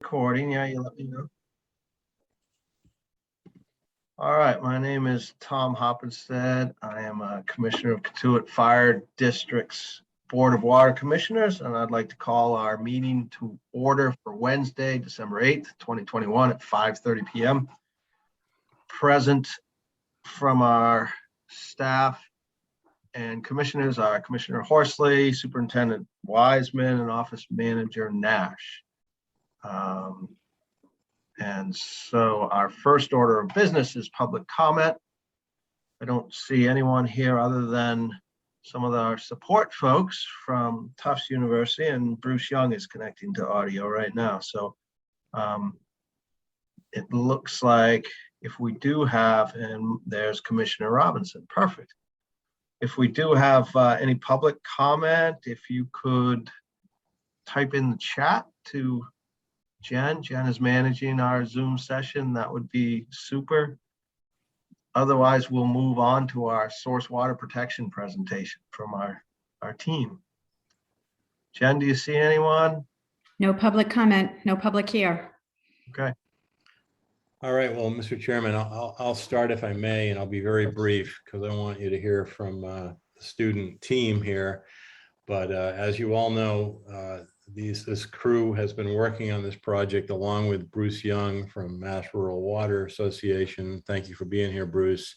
recording. Yeah, you let me know. All right, my name is Tom Hoppenstead. I am a Commissioner of Catuit Fire District's Board of Water Commissioners, and I'd like to call our meeting to order for Wednesday, December 8th, 2021 at 5:30 p.m. Present from our staff and commissioners are Commissioner Horsley, Superintendent Wiseman, and Office Manager Nash. And so our first order of business is public comment. I don't see anyone here other than some of our support folks from Tufts University, and Bruce Young is connecting to audio right now. So it looks like if we do have, and there's Commissioner Robinson, perfect. If we do have any public comment, if you could type in the chat to Jen. Jen is managing our Zoom session. That would be super. Otherwise, we'll move on to our source water protection presentation from our team. Jen, do you see anyone? No public comment, no public here. Okay. All right, well, Mr. Chairman, I'll start if I may, and I'll be very brief because I want you to hear from the student team here. But as you all know, this crew has been working on this project along with Bruce Young from Mass Rural Water Association. Thank you for being here, Bruce,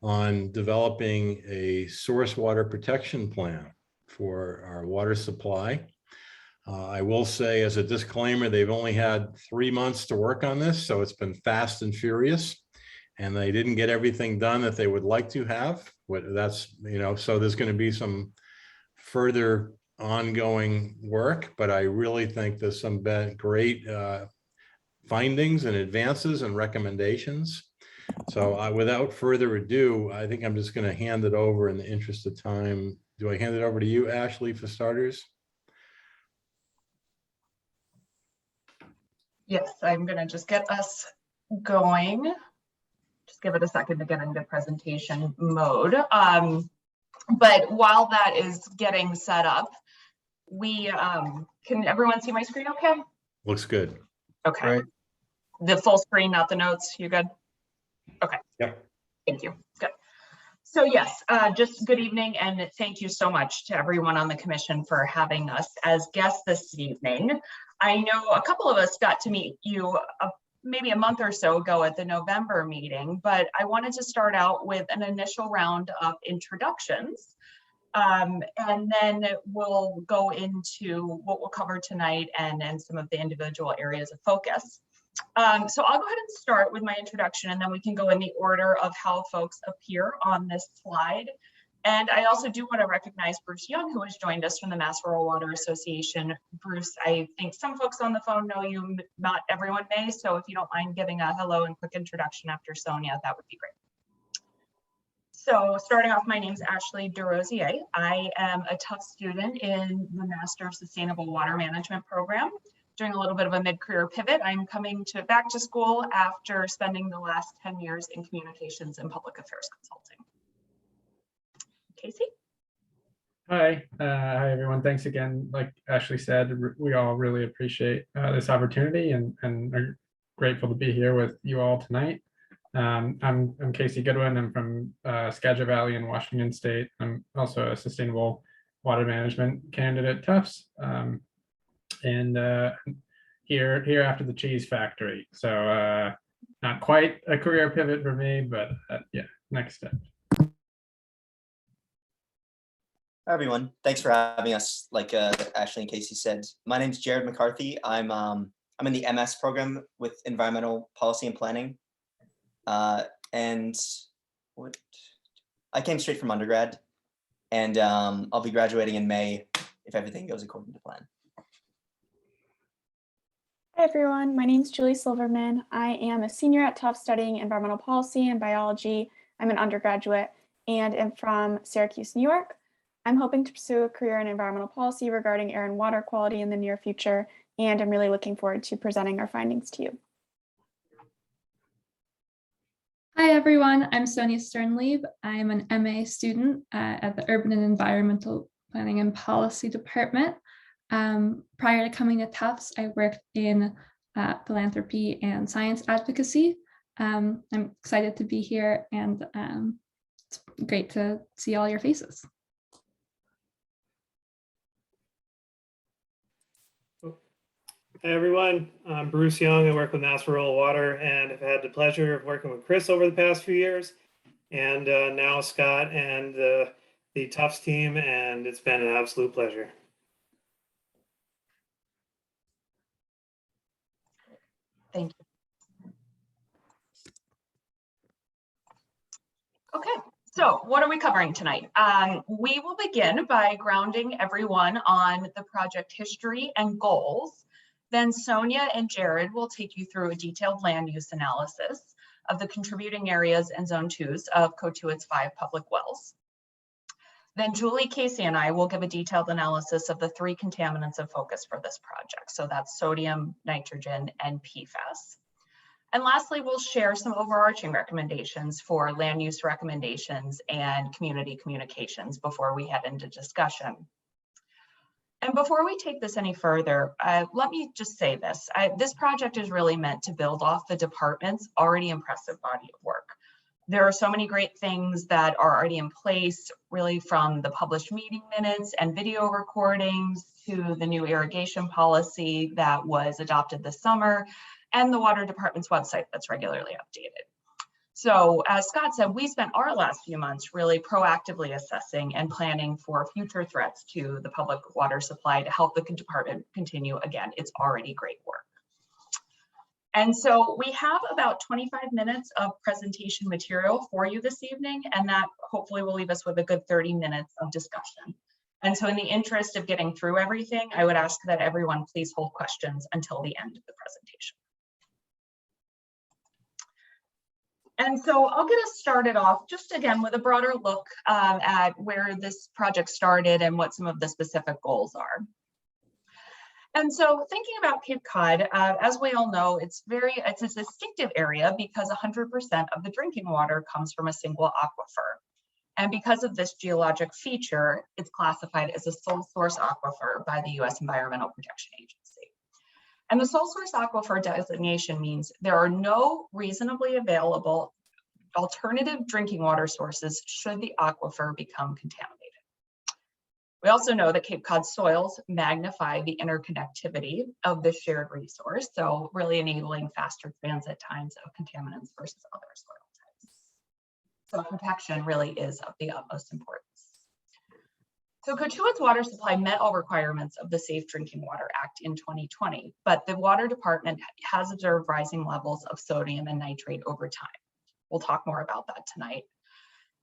on developing a source water protection plan for our water supply. I will say as a disclaimer, they've only had 3 months to work on this, so it's been fast and furious, and they didn't get everything done that they would like to have. That's, so there's going to be some further ongoing work, but I really think there's some great findings and advances and recommendations. So without further ado, I think I'm just going to hand it over in the interest of time. Do I hand it over to you, Ashley, for starters? Yes, I'm going to just get us going. Just give it a second to get into presentation mode. But while that is getting set up, we can everyone see my screen okay? Looks good. Okay. Right. The full screen, not the notes. You good? Okay. Yep. Thank you. Good. So yes, just good evening, and thank you so much to everyone on the commission for having us as guests this evening. I know a couple of us got to meet you maybe a month or so ago at the November meeting, but I wanted to start out with an initial round of introductions. And then we'll go into what we'll cover tonight and some of the individual areas of focus. So I'll go ahead and start with my introduction, and then we can go in the order of how folks appear on this slide. And I also do want to recognize Bruce Young, who has joined us from the Mass Rural Water Association. Bruce, I think some folks on the phone know you, not everyone may, so if you don't mind giving a hello and quick introduction after Sonia, that would be great. So starting off, my name is Ashley DeRosier. I am a Tufts student in the Master of Sustainable Water Management program. Doing a little bit of a mid-career pivot. I'm coming back to school after spending the last 10 years in communications and public affairs consulting. Casey? Hi, everyone. Thanks again. Like Ashley said, we all really appreciate this opportunity and are grateful to be here with you all tonight. I'm Casey Goodwin. I'm from Skagit Valley in Washington State. I'm also a sustainable water management candidate at Tufts, and here after the cheese factory. So not quite a career pivot for me, but yeah, next step. Hi, everyone. Thanks for having us. Like Ashley and Casey said, my name is Jared McCarthy. I'm in the MS program with Environmental Policy and Planning. And I came straight from undergrad, and I'll be graduating in May if everything goes according to plan. Hi everyone, my name is Julie Silverman. I am a senior at Tufts studying environmental policy and biology. I'm an undergraduate and am from Syracuse, New York. I'm hoping to pursue a career in environmental policy regarding air and water quality in the near future, and I'm really looking forward to presenting our findings to you. Hi everyone, I'm Sonia Sternlieb. I'm an MA student at the Urban and Environmental Planning and Policy Department. Prior to coming to Tufts, I worked in philanthropy, and science advocacy. I'm excited to be here, and it's great to see all your faces. Hey everyone, I'm Bruce Young. I work with Mass Rural Water and have had the pleasure of working with Chris over the past few years, and now Scott and the Tufts team, and it's been an absolute pleasure. Thank you. Okay, so what are we covering tonight? We will begin by grounding everyone on the project history and goals. Then Sonia and Jared will take you through a detailed land use analysis of the contributing areas and zone 2s of Cotuit's 5 public wells. Then Julie, Casey, and I will give a detailed analysis of the 3 contaminants of focus for this project. So that's sodium, nitrogen, and PFAS. And lastly, we'll share some overarching recommendations for land use recommendations and community communications before we head into discussion. And before we take this any further, let me just say this. This project is really meant to build off the department's already impressive body of work. There are so many great things that are already in place, really from the published meeting minutes and video recordings to the new irrigation policy that was adopted this summer and the water department's website that's regularly updated. So as Scott said, we spent our last few months really proactively assessing and planning for future threats to the public water supply to help the department continue, again, its already great work. And so we have about 25 minutes of presentation material for you this evening, and that hopefully will leave us with a good 30 minutes of discussion. And so in the interest of getting through everything, I would ask that everyone please hold questions until the end of the presentation. And so I'll get us started off just again with a broader look at where this project started and what some of the specific goals are. And so thinking about Cape Cod, as we all know, it's a distinctive area because 100% of the drinking water comes from a single aquifer. And because of this geologic feature, it's classified as a sole source aquifer by the U.S. Environmental Protection Agency. And the sole source aquifer designation means there are no reasonably available alternative drinking water sources should the aquifer become contaminated. We also know that Cape Cod soils magnify the interconnectivity of this shared resource, so really enabling faster transit times of contaminants versus other soil types. So protection really is of the utmost importance. So Cotuit's water supply met all requirements of the Safe Drinking Water Act in 2020, but the water department has observed rising levels of sodium and nitrate over time. We'll talk more about that tonight.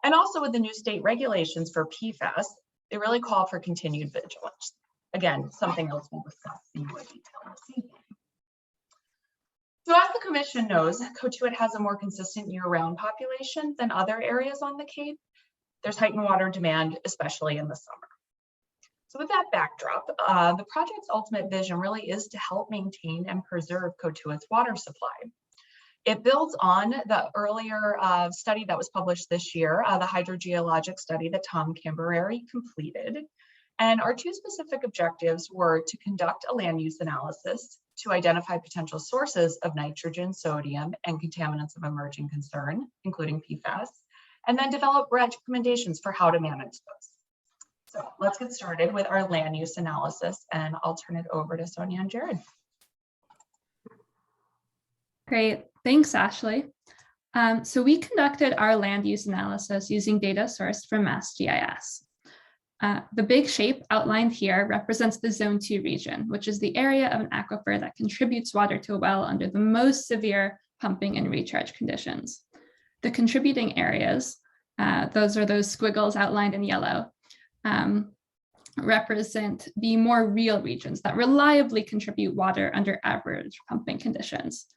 And also with the new state regulations for PFAS, they really call for continued vigilance. Again, something else we'll discuss in more detail this evening. So as the commission knows, Cotuit has a more consistent year-round population than other areas on the Cape. There's heightened water demand, especially in the summer. So with that backdrop, the project's ultimate vision really is to help maintain and preserve Cotuit's water supply. It builds on the earlier study that was published this year, the hydrogeologic study that Tom Cambereri completed. And our 2 specific objectives were to conduct a land use analysis to identify potential sources of nitrogen, sodium, and contaminants of emerging concern, including PFAS, and then develop recommendations for how to manage those. So let's get started with our land use analysis, and I'll turn it over to Sonia and Jared. Great, thanks, Ashley. So we conducted our land use analysis using data sourced from MassGIS. The big shape outlined here represents the Zone 2 region, which is the area of an aquifer that contributes water to a well under the most severe pumping and recharge conditions. The contributing areas, those are those squiggles outlined in yellow, represent the more real regions that reliably contribute water under average pumping conditions.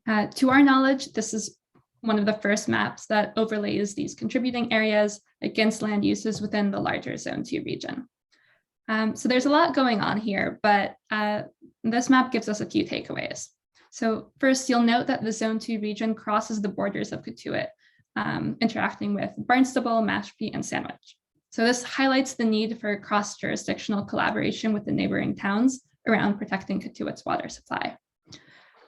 To our knowledge, this is one of the first maps that overlays these contributing areas against land uses within the larger Zone 2 region. So there's a lot going on here, but this map gives us a few takeaways. So first, you'll note that the Zone 2 region crosses the borders of Cotuit, interacting with Barnstable, Mashpee, and Sandwich. So this highlights the need for cross-jurisdictional collaboration with the neighboring towns around protecting Cotuit's water supply.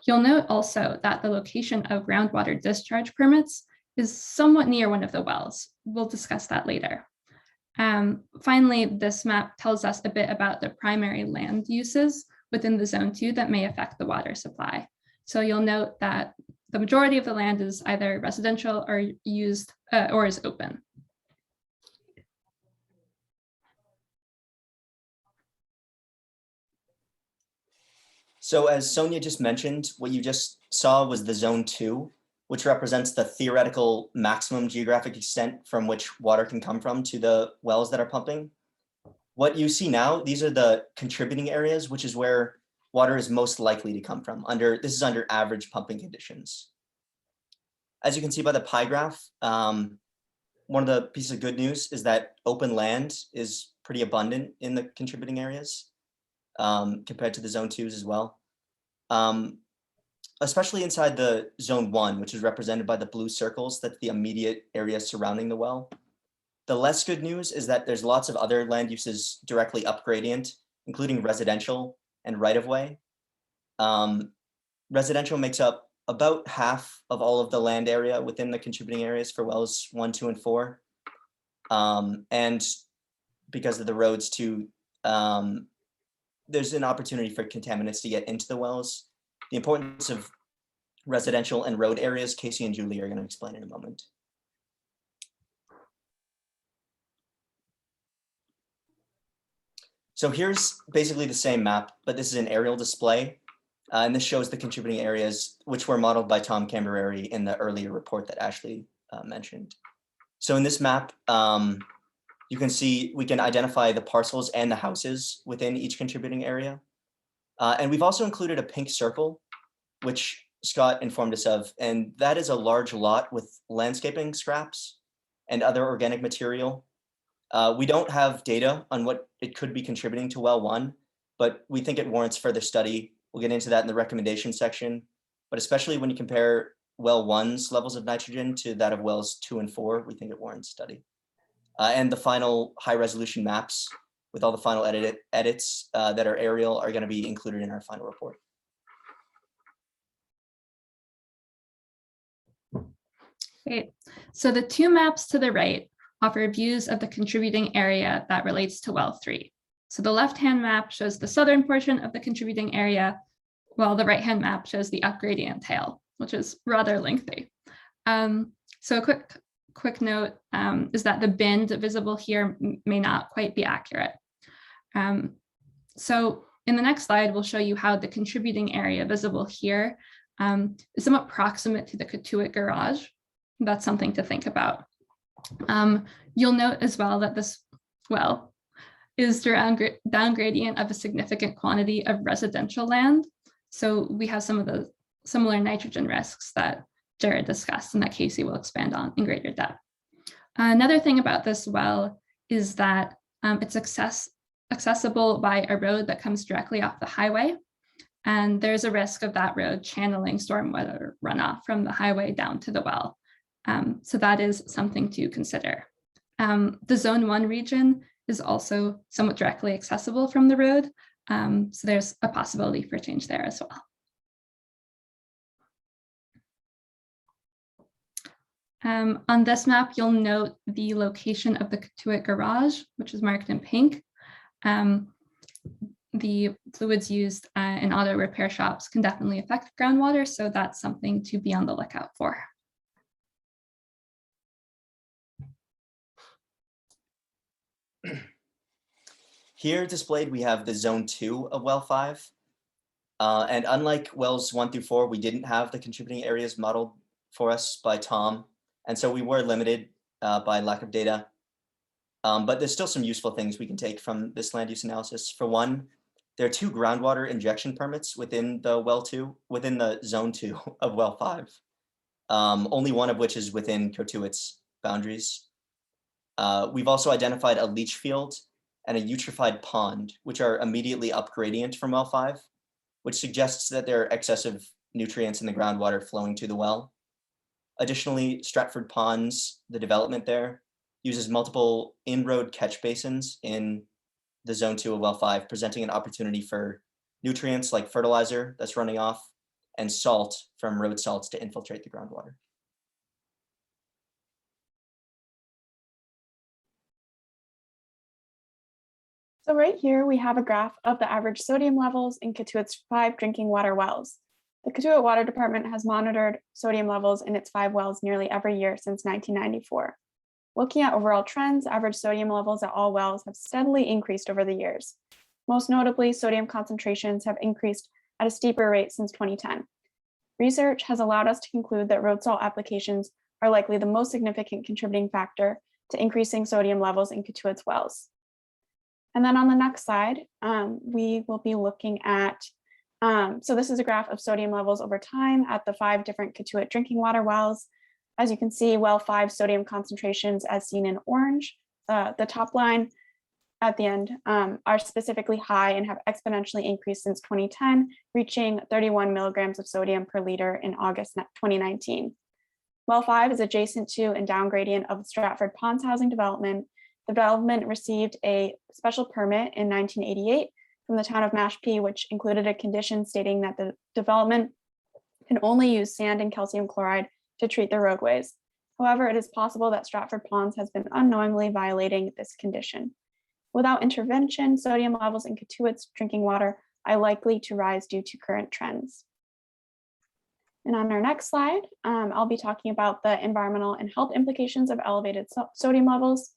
You'll note also that the location of groundwater discharge permits is somewhat near one of the wells. We'll discuss that later. Finally, this map tells us a bit about the primary land uses within the Zone 2 that may affect the water supply. So you'll note that the majority of the land is either residential or used or is open. So as Sonia just mentioned, what you just saw was the Zone 2, which represents the theoretical maximum geographic extent from which water can come from to the wells that are pumping. What you see now, these are the contributing areas, which is where water is most likely to come from. This is under average pumping conditions. As you can see by the pie graph, one of the pieces of good news is that open land is pretty abundant in the contributing areas compared to the Zone 2s as well. Especially inside the Zone 1, which is represented by the blue circles, that's the immediate area surrounding the well. The less good news is that there's lots of other land uses directly up gradient, including residential and right-of-way. Residential makes up about half of all of the land area within the contributing areas for wells 1, 2, and 4. And because of the roads too, there's an opportunity for contaminants to get into the wells. The importance of residential and road areas, Casey and Julie are going to explain in a moment. So here's basically the same map, but this is an aerial display. And this shows the contributing areas, which were modeled by Tom Camberary in the earlier report that Ashley mentioned. So in this map, you can see we can identify the parcels and the houses within each contributing area. And we've also included a pink circle, which Scott informed us of, and that is a large lot with landscaping scraps and other organic material. We don't have data on what it could be contributing to well 1, but we think it warrants further study. We'll get into that in the recommendation section, but especially when you compare well 1's levels of nitrogen to that of wells 2 and 4, we think it warrants study. And the final high resolution maps with all the final edits that are aerial are going to be included in our final report. Great. So the two maps to the right offer views of the contributing area that relates to well 3. So the left-hand map shows the southern portion of the contributing area, while the right-hand map shows the upgradient tail, which is rather lengthy. So a quick note is that the bend visible here may not quite be accurate. So in the next slide, we'll show you how the contributing area visible here is somewhat proximate to the Cotuit garage. That's something to think about. You'll note as well that this well is down gradient of a significant quantity of residential land. So we have some of the similar nitrogen risks that Jared discussed and that Casey will expand on in greater depth. Another thing about this well is that it's accessible by a road that comes directly off the highway. And there's a risk of that road channeling stormwater runoff from the highway down to the well. So that is something to consider. The Zone 1 region is also somewhat directly accessible from the road. So there's a possibility for change there as well. On this map, you'll note the location of the Cotuit garage, which is marked in pink. The fluids used in auto repair shops can definitely affect groundwater, so that's something to be on the lookout for. Here displayed, we have the Zone 2 of well 5. And unlike wells 1 through 4, we didn't have the contributing areas modeled for us by Tom. And so we were limited by lack of data. But there's still some useful things we can take from this land use analysis. For one, there are 2 groundwater injection permits within the Zone 2 of well 5. Only one of which is within Cotuit's boundaries. We've also identified a leach field and a eutrophied pond, which are immediately up gradient from well 5, which suggests that there are excessive nutrients in the groundwater flowing to the well. Additionally, Stratford Ponds, the development there, uses multiple in-road catch basins in the Zone 2 of well 5, presenting an opportunity for nutrients like fertilizer that's running off, and salt from road salts to infiltrate the groundwater. So right here, we have a graph of the average sodium levels in Katuitt's 5 drinking water wells. The Katuitt Water Department has monitored sodium levels in its 5 wells nearly every year since 1994. Looking at overall trends, average sodium levels at all wells have steadily increased over the years. Most notably, sodium concentrations have increased at a steeper rate since 2010. Research has allowed us to conclude that road salt applications are likely the most significant contributing factor to increasing sodium levels in Katuitt's wells. And then on the next slide, we will be looking at, so this is a graph of sodium levels over time at the 5 different Katuitt drinking water wells. As you can see, well 5 sodium concentrations as seen in orange, the top line at the end are specifically high and have exponentially increased since 2010, reaching 31 milligrams of sodium per liter in August 2019. Well 5 is adjacent to and down gradient of the Stratford Ponds housing development. The development received a special permit in 1988 from the town of Mashpee, which included a condition stating that the development can only use sand and calcium chloride to treat the roadways. However, it is possible that Stratford Ponds has been unknowingly violating this condition. Without intervention, sodium levels in Katuitt's drinking water are likely to rise due to current trends. And on our next slide, I'll be talking about the environmental and health implications of elevated sodium levels.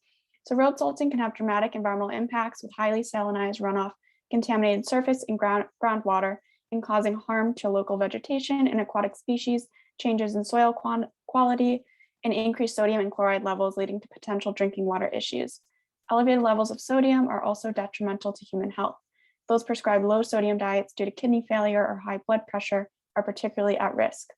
So road salting can have dramatic environmental impacts with highly salinized runoff, contaminated surface and groundwater, and causing harm to local vegetation and aquatic species, changes in soil quality, and increased sodium and chloride levels leading to potential drinking water issues. Elevated levels of sodium are also detrimental to human health. Those prescribed low sodium diets due to kidney failure or high blood pressure are particularly at risk.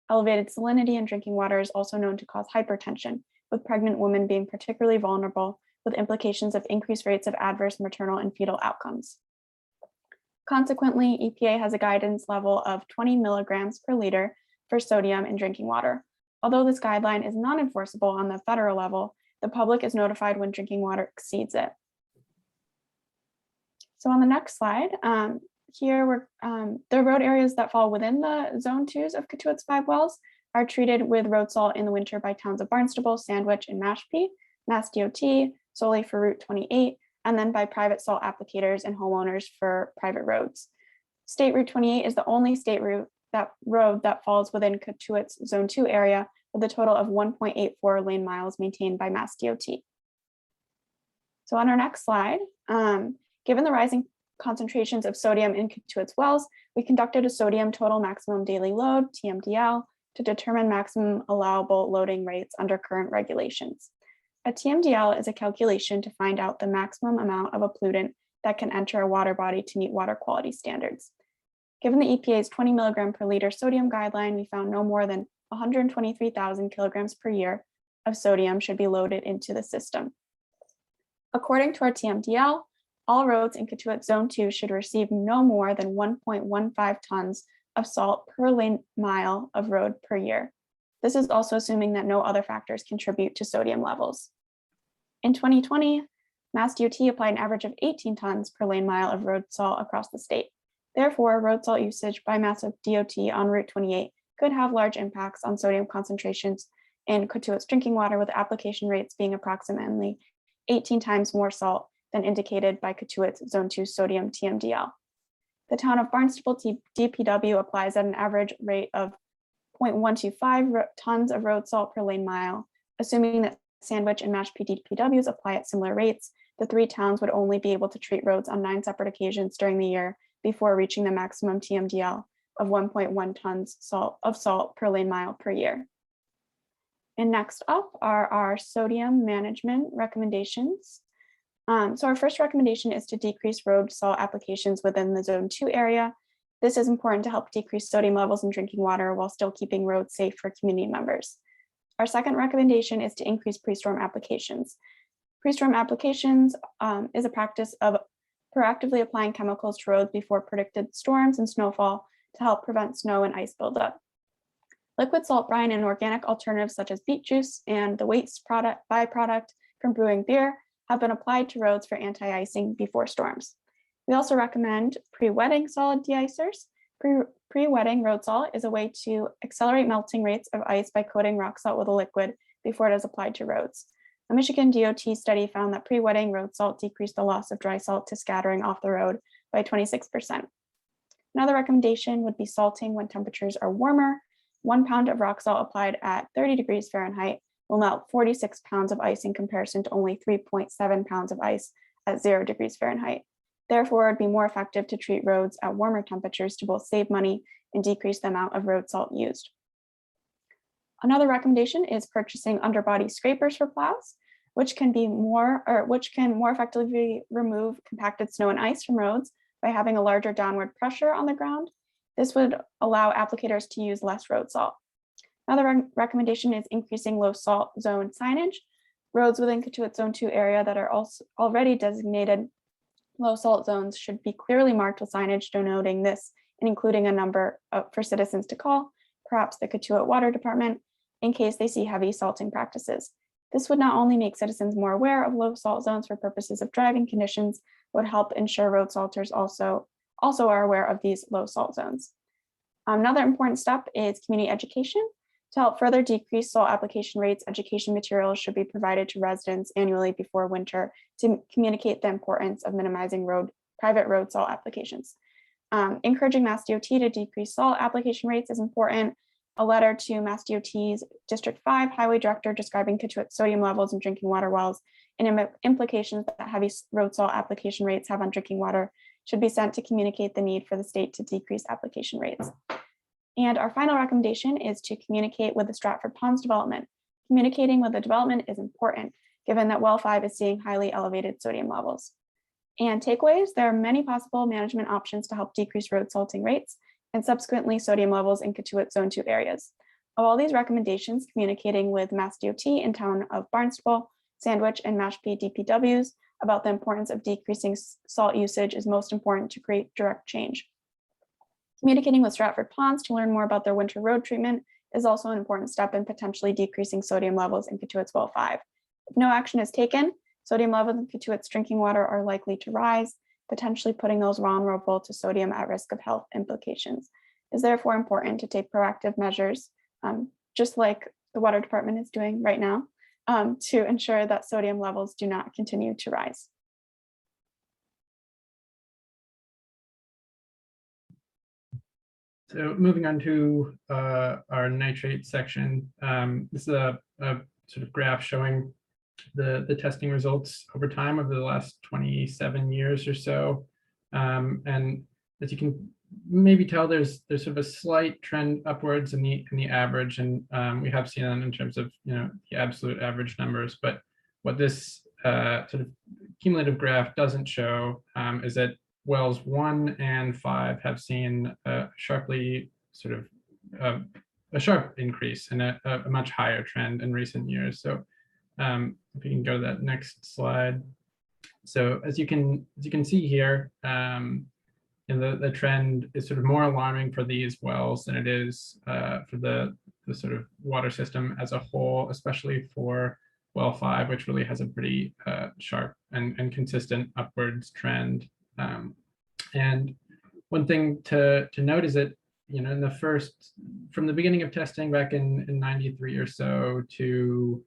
Elevated salinity in drinking water is also known to cause hypertension, with pregnant women being particularly vulnerable, with implications of increased rates of adverse maternal and fetal outcomes. Consequently, EPA has a guidance level of 20 milligrams per liter for sodium in drinking water. Although this guideline is non-enforceable on the federal level, the public is notified when drinking water exceeds it. So on the next slide, here the road areas that fall within the zone 2s of Katuitt's 5 wells are treated with road salt in the winter by towns of Barnstable, Sandwich, and Mashpee, Mass DOT, solely for Route 28, and then by private salt applicators and homeowners for private roads. State Route 28 is the only state road that falls within Katuitt's Zone 2 area, with a total of 1.84 lane miles maintained by Mass DOT. So on our next slide, given the rising concentrations of sodium in Katuitt's wells, we conducted a sodium total maximum daily load, TMDL, to determine maximum allowable loading rates under current regulations. A TMDL is a calculation to find out the maximum amount of a pollutant that can enter a water body to meet water quality standards. Given the EPA's 20 milligram per liter sodium guideline, we found no more than 123,000 kilograms per year of sodium should be loaded into the system. According to our TMDL, all roads in Katuitt Zone 2 should receive no more than 1.15 tons of salt per lane mile of road per year. This is also assuming that no other factors contribute to sodium levels. In 2020, Mass DOT applied an average of 18 tons per lane mile of road salt across the state. Therefore, road salt usage by Mass DOT on Route 28 could have large impacts on sodium concentrations in Katuitt's drinking water, with application rates being approximately 18 times more salt than indicated by Katuitt's Zone 2 sodium TMDL. The town of Barnstable DPW applies at an average rate of 0.125 tons of road salt per lane mile. Assuming that Sandwich and Mashpee DPWs apply at similar rates, the 3 towns would only be able to treat roads on 9 separate occasions during the year before reaching the maximum TMDL of 1.1 tons of salt per lane mile per year. And next up are our sodium management recommendations. So our first recommendation is to decrease road salt applications within the Zone 2 area. This is important to help decrease sodium levels in drinking water while still keeping roads safe for community members. Our second recommendation is to increase pre-storm applications. Pre-storm applications is a practice of proactively applying chemicals to roads before predicted storms and snowfall to help prevent snow and ice buildup. Liquid salt brine and organic alternatives such as beet juice and the waste byproduct from brewing beer have been applied to roads for anti-icing before storms. We also recommend pre-wetting solid de-icers. Pre-wetting road salt is a way to accelerate melting rates of ice by coating rock salt with a liquid before it is applied to roads. A Michigan DOT study found that pre-wetting road salt decreased the loss of dry salt to scattering off the road by 26%. Another recommendation would be salting when temperatures are warmer. 1 pound of rock salt applied at 30 degrees Fahrenheit will melt 46 pounds of ice in comparison to only 3.7 pounds of ice at 0 degrees Fahrenheit. Therefore, it'd be more effective to treat roads at warmer temperatures to both save money and decrease the amount of road salt used. Another recommendation is purchasing underbody scrapers for plows, which can more effectively remove compacted snow and ice from roads by having a larger downward pressure on the ground. This would allow applicators to use less road salt. Another recommendation is increasing low salt zone signage. Roads within Cotuit Zone 2 area that are also already designated low salt zones should be clearly marked with signage denoting this and including a number for citizens to call, perhaps the Cotuit Water Department, in case they see heavy salting practices. This would not only make citizens more aware of low salt zones for purposes of driving conditions, would help ensure road salters also are aware of these low salt zones. Another important step is community education. To help further decrease salt application rates, education materials should be provided to residents annually before winter to communicate the importance of minimizing private road salt applications. Encouraging Mass DOT to decrease salt application rates is important. A letter to Mass DOT's District 5 Highway Director describing Cotuit sodium levels in drinking water wells and implications that heavy road salt application rates have on drinking water should be sent to communicate the need for the state to decrease application rates. And our final recommendation is to communicate with the Stratford Ponds development. Communicating with the development is important, given that well 5 is seeing highly elevated sodium levels. And takeaways, there are many possible management options to help decrease road salting rates and subsequently sodium levels in Cotuit Zone 2 areas. Of all these recommendations, communicating with Mass DOT in town of Barnstable, Sandwich, and Mashpee DPWs about the importance of decreasing salt usage is most important to create direct change. Communicating with Stratford Ponds to learn more about their winter road treatment is also an important step in potentially decreasing sodium levels in Cotuit's well 5. If no action is taken, sodium levels in Cotuit's drinking water are likely to rise, potentially putting those vulnerable to sodium at risk of health implications. It is therefore important to take proactive measures, just like the water department is doing right now, to ensure that sodium levels do not continue to rise. So moving on to our nitrate section, this is a sort of graph showing the testing results over time over the last 27 years or so. And as you can maybe tell, there's sort of a slight trend upwards in the average, and we have seen that in terms of the absolute average numbers. But what this sort of cumulative graph doesn't show is that wells 1 and 5 have seen a sharply sort of a sharp increase and a much higher trend in recent years. So if we can go to that next slide. So as you can see here, the trend is sort of more alarming for these wells than it is for the sort of water system as a whole, especially for well 5, which really has a pretty sharp and consistent upwards trend. And one thing to note is that in the from the beginning of testing back in 93 or so to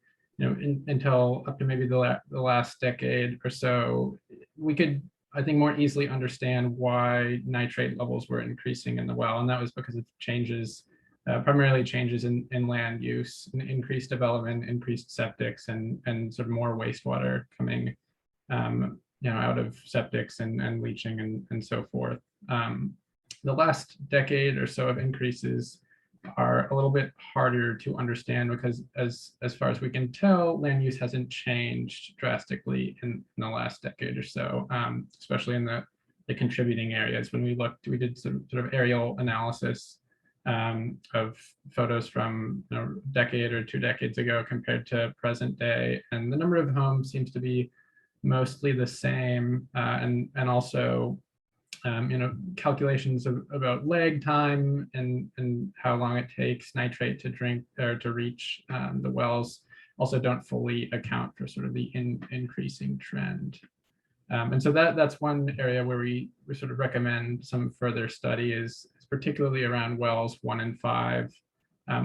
until up to maybe the last decade or so, we could, I think, more easily understand why nitrate levels were increasing in the well, and that was because of changes, primarily changes in land use, increased development, increased septics, and sort of more wastewater coming out of septics and leaching and so forth. The last decade or so of increases are a little bit harder to understand because as far as we can tell, land use hasn't changed drastically in the last decade or so, especially in the contributing areas. When we did some sort of aerial analysis of photos from a decade or 2 decades ago compared to present day, and the number of homes seems to be mostly the same, and also calculations about lag time and how long it takes nitrate to drink or to reach the wells also don't fully account for sort of the increasing trend. And so that's one area where we sort of recommend some further study is particularly around wells 1 and 5,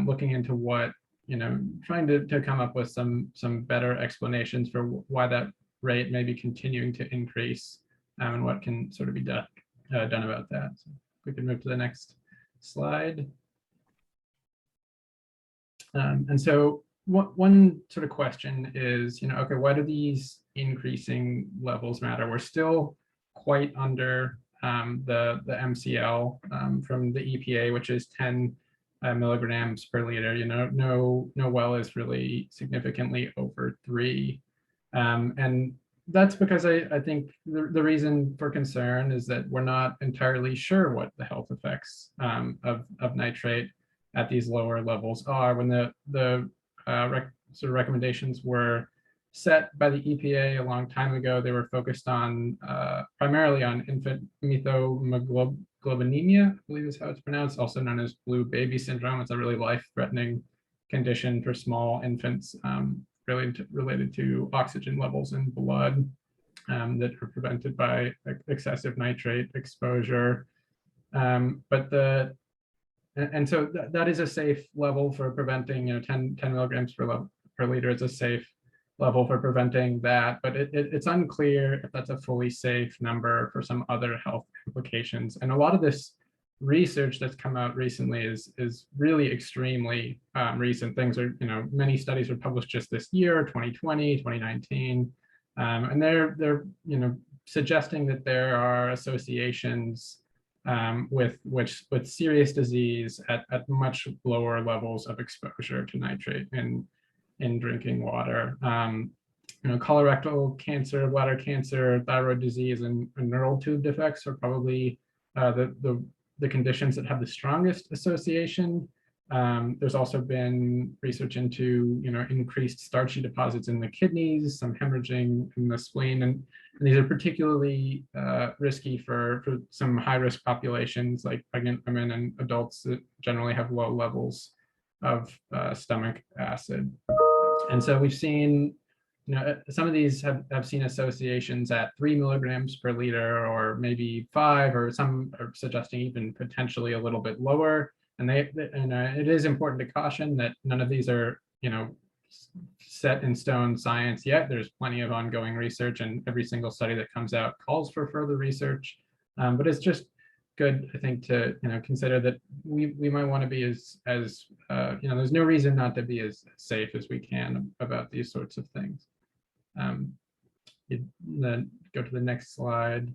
looking into what, trying to come up with some better explanations for why that rate may be continuing to increase, and what can sort of be done about that. So we can move to the next slide. And so one sort of question is, okay, why do these increasing levels matter? We're still quite under the MCL from the EPA, which is 10 milligrams per liter. No well is really significantly over 3. And that's because I think the reason for concern is that we're not entirely sure what the health effects of nitrate at these lower levels are. When the sort of recommendations were set by the EPA a long time ago, they were focused on primarily on infant methylhemoglobinemia, I believe is how it's pronounced, also known as blue baby syndrome. It's a really life-threatening condition for small infants related to oxygen levels in blood that are prevented by excessive nitrate exposure. And so that is a safe level for preventing, 10 milligrams per liter is a safe level for preventing that, but it's unclear if that's a fully safe number for some other health implications. And a lot of this research that's come out recently is really extremely recent. Things are, many studies were published just this year, 2020, 2019, and they're suggesting that there are associations with serious disease at much lower levels of exposure to nitrate in drinking water. Colorectal cancer, bladder cancer, thyroid disease, and neural tube defects are probably the conditions that have the strongest association. There's also been research into increased starchy deposits in the kidneys, some hemorrhaging in the spleen, and these are particularly risky for some high-risk populations like pregnant women and adults that generally have low levels of stomach acid. And so we've seen, some of these have seen associations at 3 milligrams per liter, or maybe 5, or some are suggesting even potentially a little bit lower. And it is important to caution that none of these are, set in stone science yet. There's plenty of ongoing research, and every single study that comes out calls for further research. But it's just good, I think, to consider that we might want to be as there's no reason not to be as safe as we can about these sorts of things. Then go to the next slide.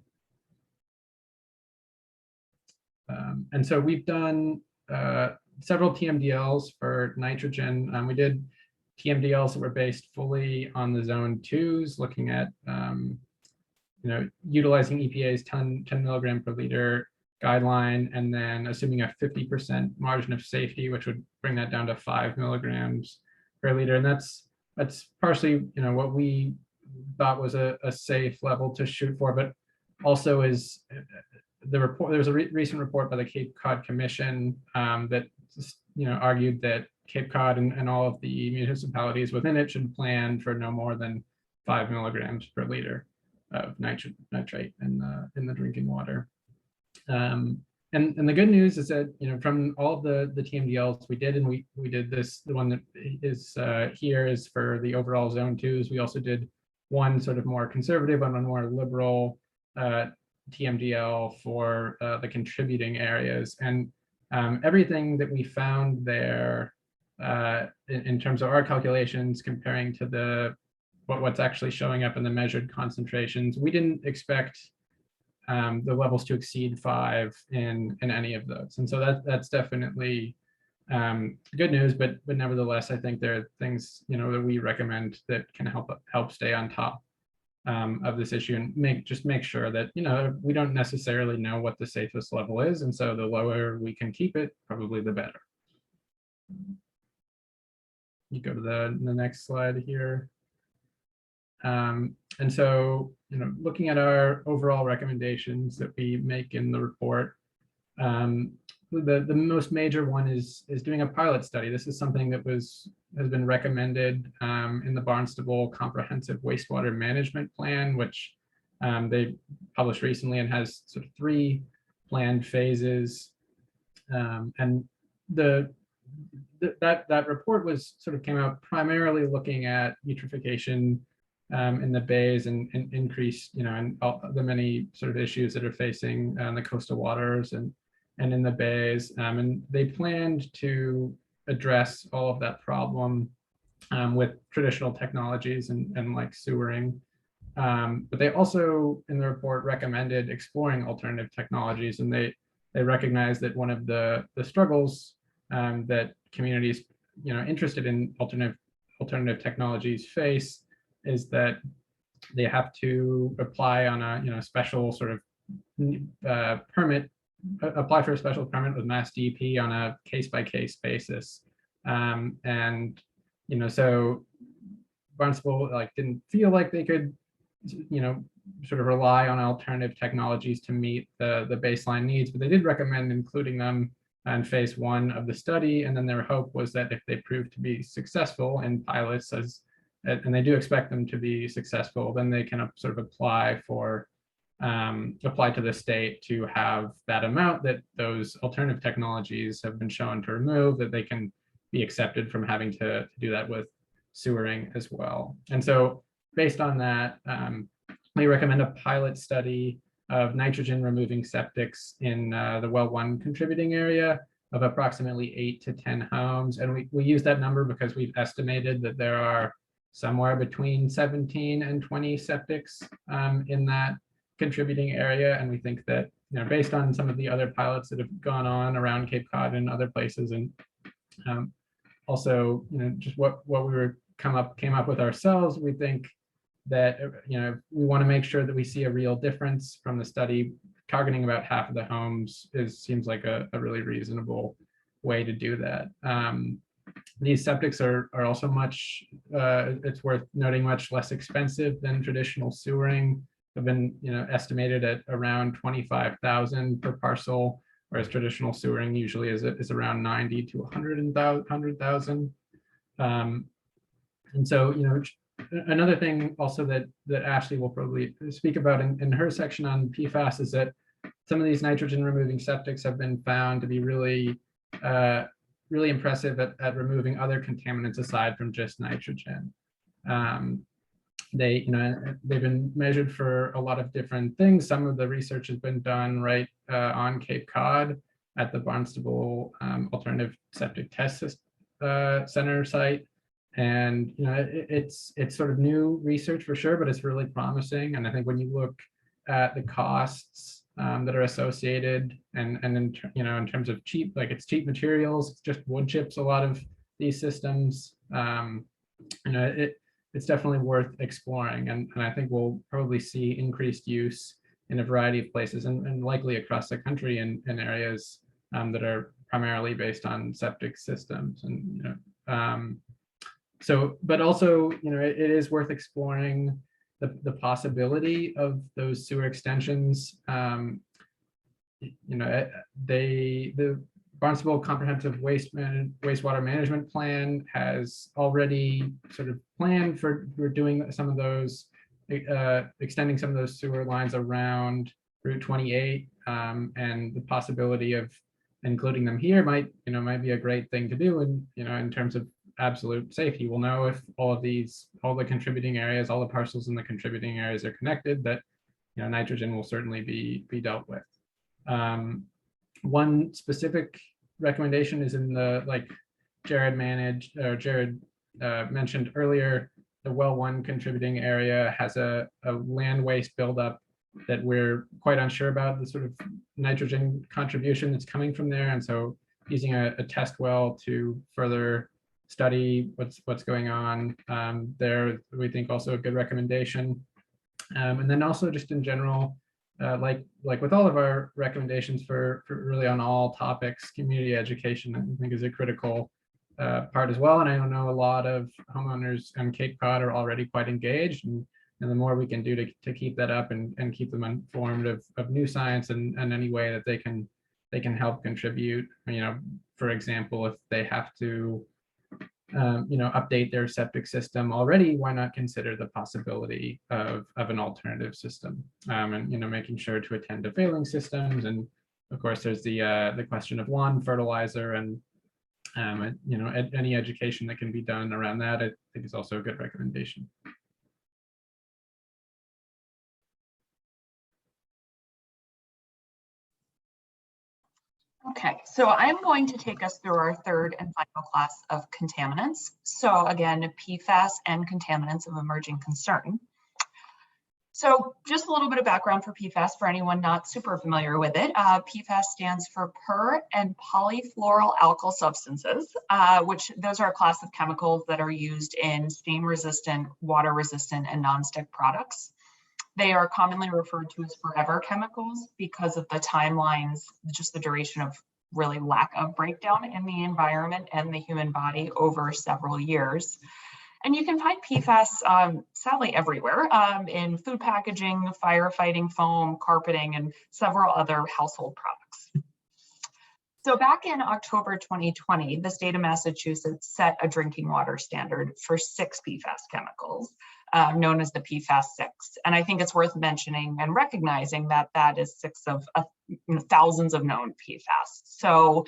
And so we've done several TMDLs for nitrogen. We did TMDLs that were based fully on the zone 2s, looking at utilizing EPA's 10 milligram per liter guideline, and then assuming a 50% margin of safety, which would bring that down to 5 milligrams per liter. And that's partially what we thought was a safe level to shoot for, but also is the report. There was a recent report by the Cape Cod Commission that argued that Cape Cod and all of the municipalities within it should plan for no more than 5 milligrams per liter of nitrate in the drinking water. And the good news is that from all of the TMDLs we did, and we did this, the one that is here is for the overall zone 2s. We also did one sort of more conservative and one more liberal TMDL for the contributing areas, and everything that we found there in terms of our calculations comparing to what's actually showing up in the measured concentrations, we didn't expect the levels to exceed 5 in any of those. And so that's definitely good news, but nevertheless, I think there are things that we recommend that can help stay on top of this issue, and make sure that we don't necessarily know what the safest level is, and so the lower we can keep it, probably the better. You go to the next slide here. And so, looking at our overall recommendations that we make in the report, the most major one is doing a pilot study. This is something that has been recommended in the Barnstable Comprehensive Wastewater Management Plan, which they published recently and has sort of 3 planned phases. And that report was sort of came out primarily looking at eutrophication in the bays and increase, and all the many sort of issues that are facing the coastal waters and in the bays. And they planned to address all of that problem with traditional technologies and like sewering. But they also, in the report, recommended exploring alternative technologies, and they recognize that one of the struggles that communities, interested in alternative technologies face is that they have to apply on a special sort of permit, apply for a special permit with Mass DEP on a case-by-case basis. And so Barnstable didn't feel like they could sort of rely on alternative technologies to meet the baseline needs, but they did recommend including them in phase 1 of the study. And then their hope was that if they proved to be successful in pilots, and they do expect them to be successful, then they can sort of apply to the state to have that amount that those alternative technologies have been shown to remove, that they can be accepted from having to do that with sewering as well. And so based on that, we recommend a pilot study of nitrogen removing septics in the well 1 contributing area of approximately 8 to 10 homes. And we use that number because we've estimated that there are somewhere between 17 and 20 septics in that contributing area. And we think that, based on some of the other pilots that have gone on around Cape Cod and other places, and also, just what we came up with ourselves, we think that, we want to make sure that we see a real difference from the study. Targeting about half of the homes seems like a really reasonable way to do that. These septics are also much, it's worth noting, much less expensive than traditional sewering. Have been estimated at around 25,000 per parcel, whereas traditional sewering usually is around 90 to 100,000. And so, another thing also that Ashley will probably speak about in her section on PFAS is that some of these nitrogen removing septics have been found to be really impressive at removing other contaminants aside from just nitrogen. They've been measured for a lot of different things. Some of the research has been done right on Cape Cod at the Barnstable Alternative Septic Test Center site. And it's sort of new research for sure, but it's really promising. And I think when you look at the costs that are associated, and in terms of cheap, it's cheap materials, it's just wood chips, a lot of these systems, it's definitely worth exploring. And I think we'll probably see increased use in a variety of places, and likely across the country in areas that are primarily based on septic systems. And so, but also, it is worth exploring the possibility of those sewer extensions. The Barnstable Comprehensive Wastewater Management Plan has already sort of planned for doing some of those, extending some of those sewer lines around Route 28, and the possibility of including them here might be a great thing to do. And in terms of absolute safety, we'll know if all the contributing areas, all the parcels in the contributing areas are connected, that nitrogen will certainly be dealt with. One specific recommendation is in the, Jared mentioned earlier, the well 1 contributing area has a land waste buildup that we're quite unsure about the sort of nitrogen contribution that's coming from there. And so using a test well to further study what's going on there, we think also a good recommendation. And then also just in general, like with all of our recommendations for really on all topics, community education, I think, is a critical part as well. And I know a lot of homeowners on Cape Cod are already quite engaged, and the more we can do to keep that up and keep them informed of new science and any way that they can help contribute. For example, if they have to update their septic system already, why not consider the possibility of an alternative system, and making sure to attend to failing systems and of course, there's the question of lawn fertilizer and any education that can be done around that, I think is also a good recommendation. Okay, so I'm going to take us through our third and final class of contaminants. So again, PFAS and contaminants of emerging concern. So just a little bit of background for PFAS for anyone not super familiar with it. PFAS stands for per and polyfluoroalkyl substances, which those are a class of chemicals that are used in steam resistant, water resistant, and nonstick products. They are commonly referred to as forever chemicals because of the timelines, just the duration of really lack of breakdown in the environment and the human body over several years. And you can find PFAS sadly everywhere in food packaging, firefighting foam, carpeting, and several other household products. So back in October 2020, the state of Massachusetts set a drinking water standard for 6 PFAS chemicals, known as the PFAS 6. And I think it's worth mentioning and recognizing that that is 6 of thousands of known PFAS. So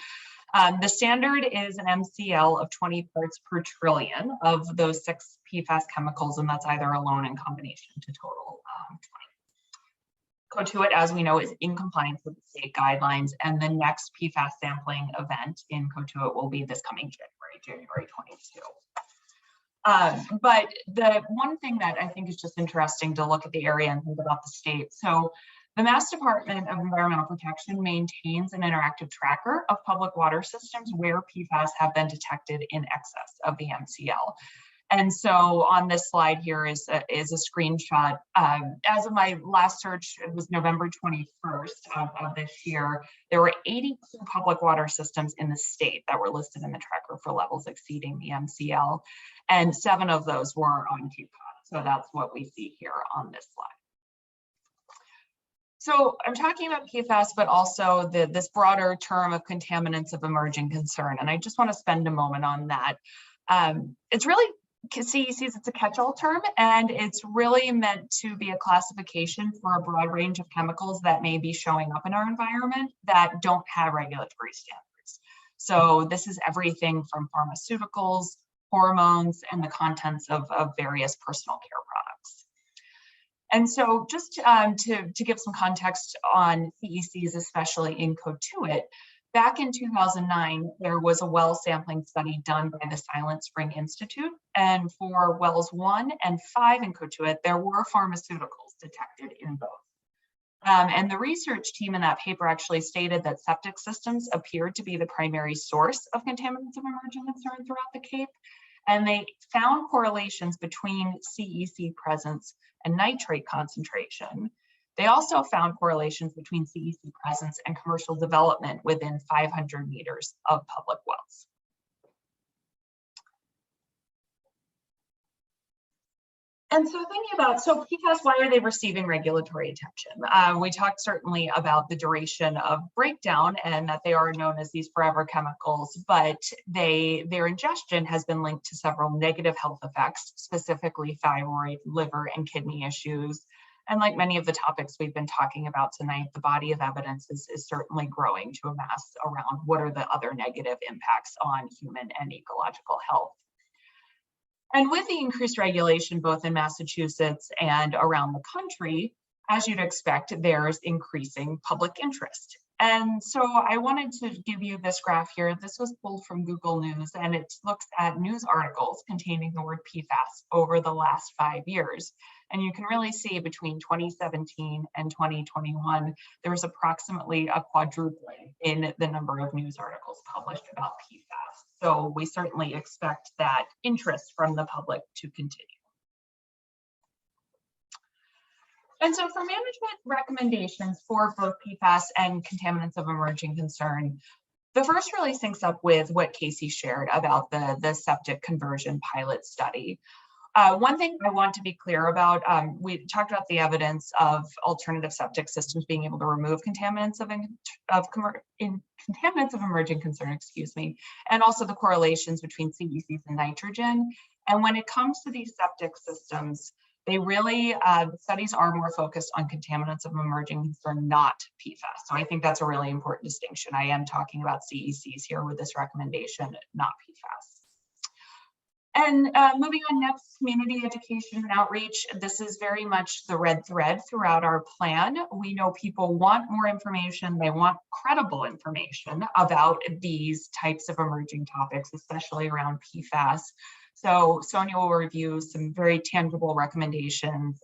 the standard is an MCL of 20 parts per trillion of those 6 PFAS chemicals, and that's either alone in combination to total 20. Cotuit, as we know, is in compliance with the state guidelines, and the next PFAS sampling event in Cotuit will be this coming January 22. But the one thing that I think is just interesting to look at the area and think about the state. So the Mass Department of Environmental Protection maintains an interactive tracker of public water systems where PFAS have been detected in excess of the MCL. And so on this slide here is a screenshot. As of my last search, it was November 21st of this year, there were 82 public water systems in the state that were listed in the tracker for levels exceeding the MCL, and 7 of those were on Cape Cod. So that's what we see here on this slide. So I'm talking about PFAS, but also this broader term of contaminants of emerging concern. And I just want to spend a moment on that. It's really, CECs, it's a catch-all term, and it's really meant to be a classification for a broad range of chemicals that may be showing up in our environment that don't have regulatory standards. So this is everything from pharmaceuticals, hormones, and the contents of various personal care products. And so just to give some context on CECs, especially in Cotuit, back in 2009, there was a well sampling study done by the Silent Spring Institute. And for wells 1 and 5 in Cotuit, there were pharmaceuticals detected in both. And the research team in that paper actually stated that septic systems appeared to be the primary source of contaminants of emerging concern throughout the Cape. And they found correlations between CEC presence and nitrate concentration. They also found correlations between CEC presence and commercial development within 500 meters of public wells. And so thinking about, so PFAS, why are they receiving regulatory attention? We talked certainly about the duration of breakdown and that they are known as these forever chemicals, but their ingestion has been linked to several negative health effects, specifically thyroid, liver, and kidney issues. And like many of the topics we've been talking about tonight, the body of evidence is certainly growing to amass around what are the other negative impacts on human and ecological health. And with the increased regulation, both in Massachusetts and around the country, as you'd expect, there's increasing public interest. And so I wanted to give you this graph here. This was pulled from Google News, and it looks at news articles containing the word PFAS over the last 5 years. And you can really see between 2017 and 2021, there was approximately a quadrupling in the number of news articles published about PFAS. So we certainly expect that interest from the public to continue. And so for management recommendations for both PFAS and contaminants of emerging concern, the first really syncs up with what Casey shared about the septic conversion pilot study. One thing I want to be clear about, we talked about the evidence of alternative septic systems being able to remove contaminants contaminants of emerging concern, and also the correlations between CECs and nitrogen. And when it comes to these septic systems, They really, studies are more focused on contaminants of emerging concern, not PFAS. So I think that's a really important distinction. I am talking about CECs here with this recommendation, not PFAS. And moving on next, community education and outreach. This is very much the red thread throughout our plan. We know people want more information. They want credible information about these types of emerging topics, especially around PFAS. So Sonia will review some very tangible recommendations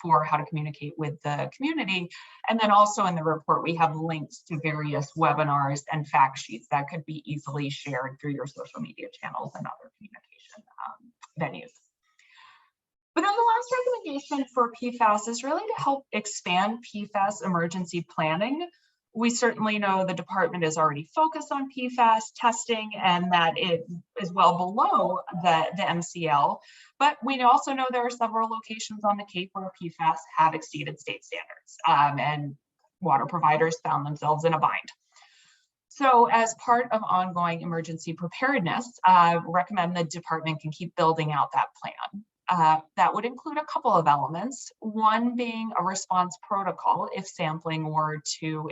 for how to communicate with the community. And then also in the report, we have links to various webinars and fact sheets that could be easily shared through your social media channels and other communication venues. But then the last recommendation for PFAS is really to help expand PFAS emergency planning. We certainly know the department is already focused on PFAS testing and that it is well below the MCL, but we also know there are several locations on the Cape where PFAS have exceeded state standards and water providers found themselves in a bind. So as part of ongoing emergency preparedness, recommend the department can keep building out that plan. That would include a couple of elements, one being a response protocol if sampling were to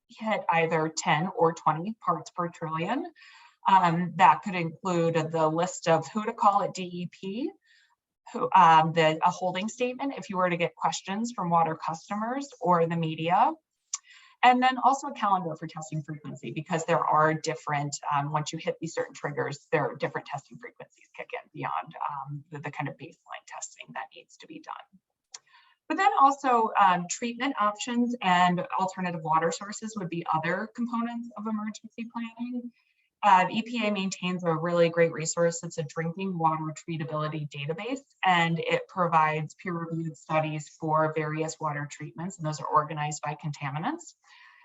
hit either 10 or 20 parts per trillion. That could include the list of who to call at DEP, a holding statement if you were to get questions from water customers or the media. And then also a calendar for testing frequency, because there are different, once you hit these certain triggers, there are different testing frequencies kick in beyond the kind of baseline testing that needs to be done. But then also treatment options and alternative water sources would be other components of emergency planning. EPA maintains a really great resource. It's a drinking water treatability database, and it provides peer-reviewed studies for various water treatments, and those are organized by contaminants.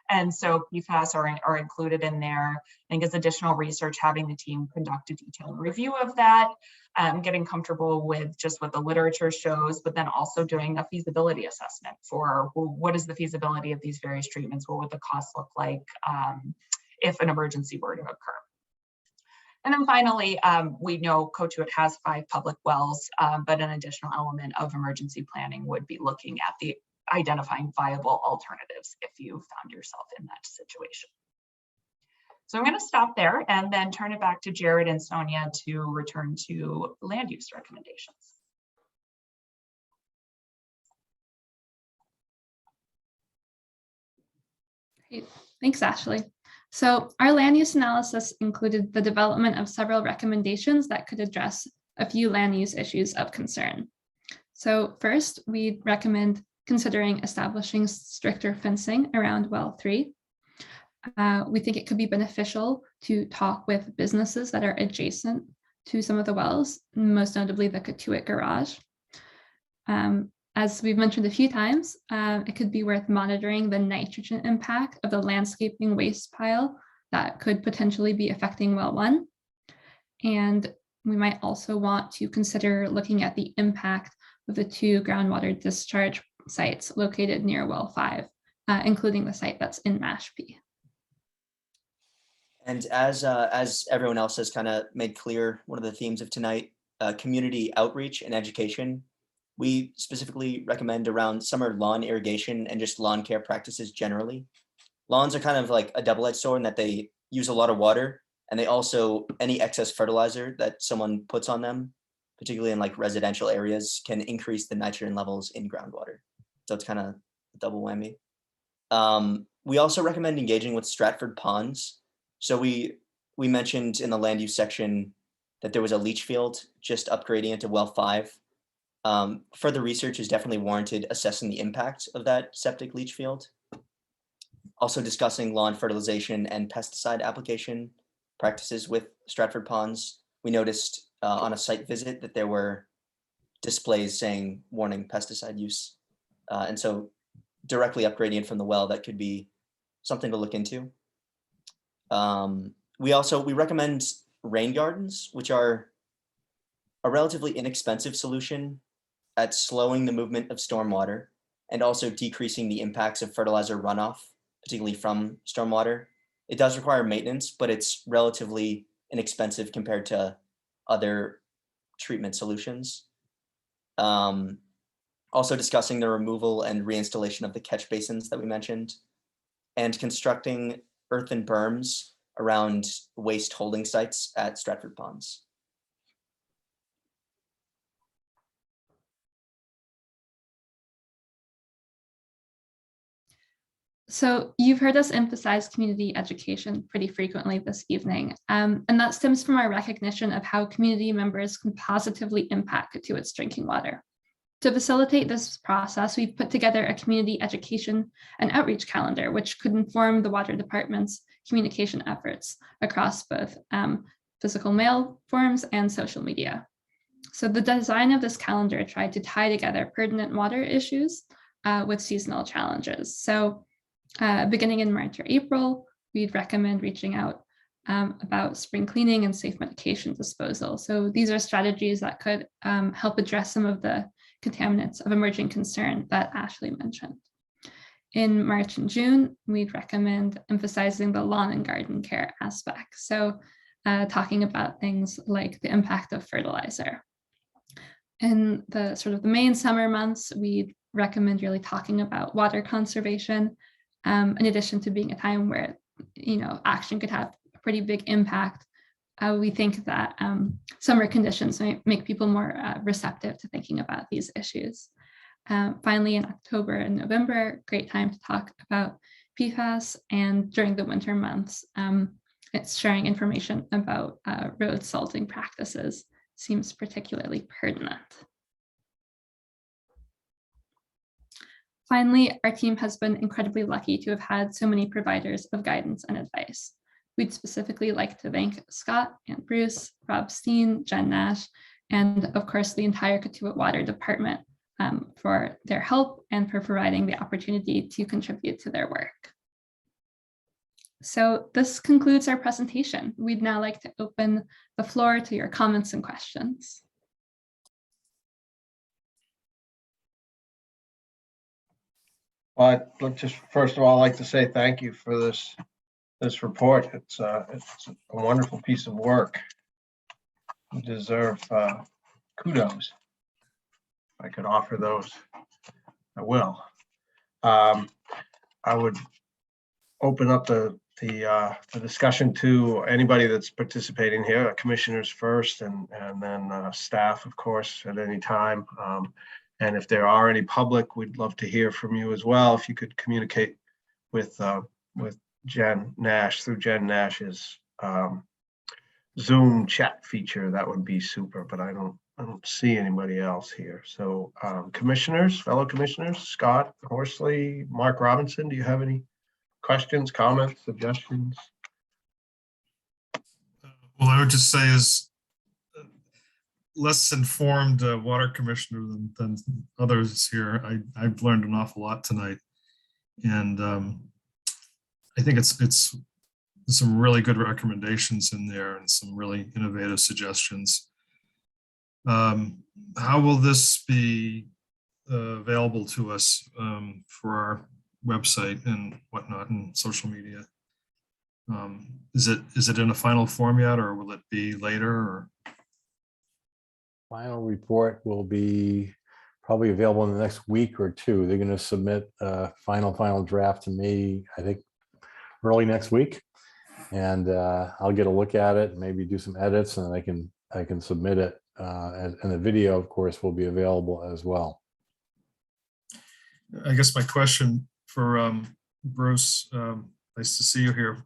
And so PFAS are included in there. I think as additional research, having the team conduct a detailed review of that, getting comfortable with just what the literature shows, but then also doing a feasibility assessment for, well, what is the feasibility of these various treatments? What would the costs look like if an emergency were to occur? And then finally, we know Cotuit has 5 public wells, but an additional element of emergency planning would be looking at the identifying viable alternatives if you found yourself in that situation. So I'm going to stop there and then turn it back to Jared and Sonia to return to land use recommendations. Great. Thanks, Ashley. So our land use analysis included the development of several recommendations that could address a few land use issues of concern. So first, we recommend considering establishing stricter fencing around well 3. We think it could be beneficial to talk with businesses that are adjacent to some of the wells, most notably the Cotuit garage. As we've mentioned a few times, it could be worth monitoring the nitrogen impact of the landscaping waste pile that could potentially be affecting well 1. And we might also want to consider looking at the impact of the 2 groundwater discharge sites located near well 5, including the site that's in Mashpee. And as everyone else has kind of made clear, one of the themes of tonight, community outreach and education. We specifically recommend around summer lawn irrigation and just lawn care practices generally. Lawns are kind of like a double-edged sword in that they use a lot of water, and they also, any excess fertilizer that someone puts on them, particularly in like residential areas, can increase the nitrogen levels in groundwater. So it's kind of a double whammy. We also recommend engaging with Stratford ponds. So we mentioned in the land use section that there was a leach field just upgrading into well 5. Further research is definitely warranted assessing the impact of that septic leach field. Also discussing lawn fertilization and pesticide application practices with Stratford ponds. We noticed on a site visit that there were displays saying warning pesticide use. And so directly upgrading it from the well, that could be something to look into. We recommend rain gardens, which are a relatively inexpensive solution at slowing the movement of stormwater and also decreasing the impacts of fertilizer runoff, particularly from stormwater. It does require maintenance, but it's relatively inexpensive compared to other treatment solutions. Also discussing the removal and reinstallation of the catch basins that we mentioned, and constructing earthen berms around waste holding sites at Stratford Ponds. So you've heard us emphasize community education pretty frequently this evening, and that stems from our recognition of how community members can positively impact Cotuit's drinking water. To facilitate this process, we've put together a community education and outreach calendar, which could inform the water department's communication efforts across both physical mail forms and social media. So the design of this calendar tried to tie together pertinent water issues with seasonal challenges. So beginning in March or April, we'd recommend reaching out about spring cleaning and safe medication disposal. So these are strategies that could help address some of the contaminants of emerging concern that Ashley mentioned. In March and June, we'd recommend emphasizing the lawn and garden care aspect. So talking about things like the impact of fertilizer. In the sort of the main summer months, we'd recommend really talking about water conservation, in addition to being a time where, action could have a pretty big impact. We think that summer conditions might make people more receptive to thinking about these issues. Finally, in October and November, great time to talk about PFAS, and during the winter months, it's sharing information about road salting practices seems particularly pertinent. Finally, our team has been incredibly lucky to have had so many providers of guidance and advice. We'd specifically like to thank Scott and Bruce, Rob Steen, Jen Nash, and of course the entire Cotuit Water Department for their help and for providing the opportunity to contribute to their work. So this concludes our presentation. We'd now like to open the floor to your comments and questions. But just first of all, I'd like to say thank you for this report. It's a wonderful piece of work. You deserve kudos. If I could offer those, I will. I would open up the discussion to anybody that's participating here, commissioners first, and then staff, of course, at any time. And if there are any public, we'd love to hear from you as well. If you could communicate with Jen Nash through Jen Nash's Zoom chat feature, that would be super. But I don't see anybody else here. So commissioners, fellow commissioners, Scott Horsley, Mark Robinson, do you have any questions, comments, suggestions? Well, I would just say as less informed water commissioner than others here, I've learned an awful lot tonight. And I think it's some really good recommendations in there and some really innovative suggestions. How will this be available to us for our website and whatnot and social media? Is it in a final form yet, or will it be later? Or Final report will be probably available in the next week or two. They're going to submit a final draft to me, I think, early next week, and I'll get a look at it, maybe do some edits, and I can submit it. And the video, of course, will be available as well. I guess my question for Bruce, nice to see you here,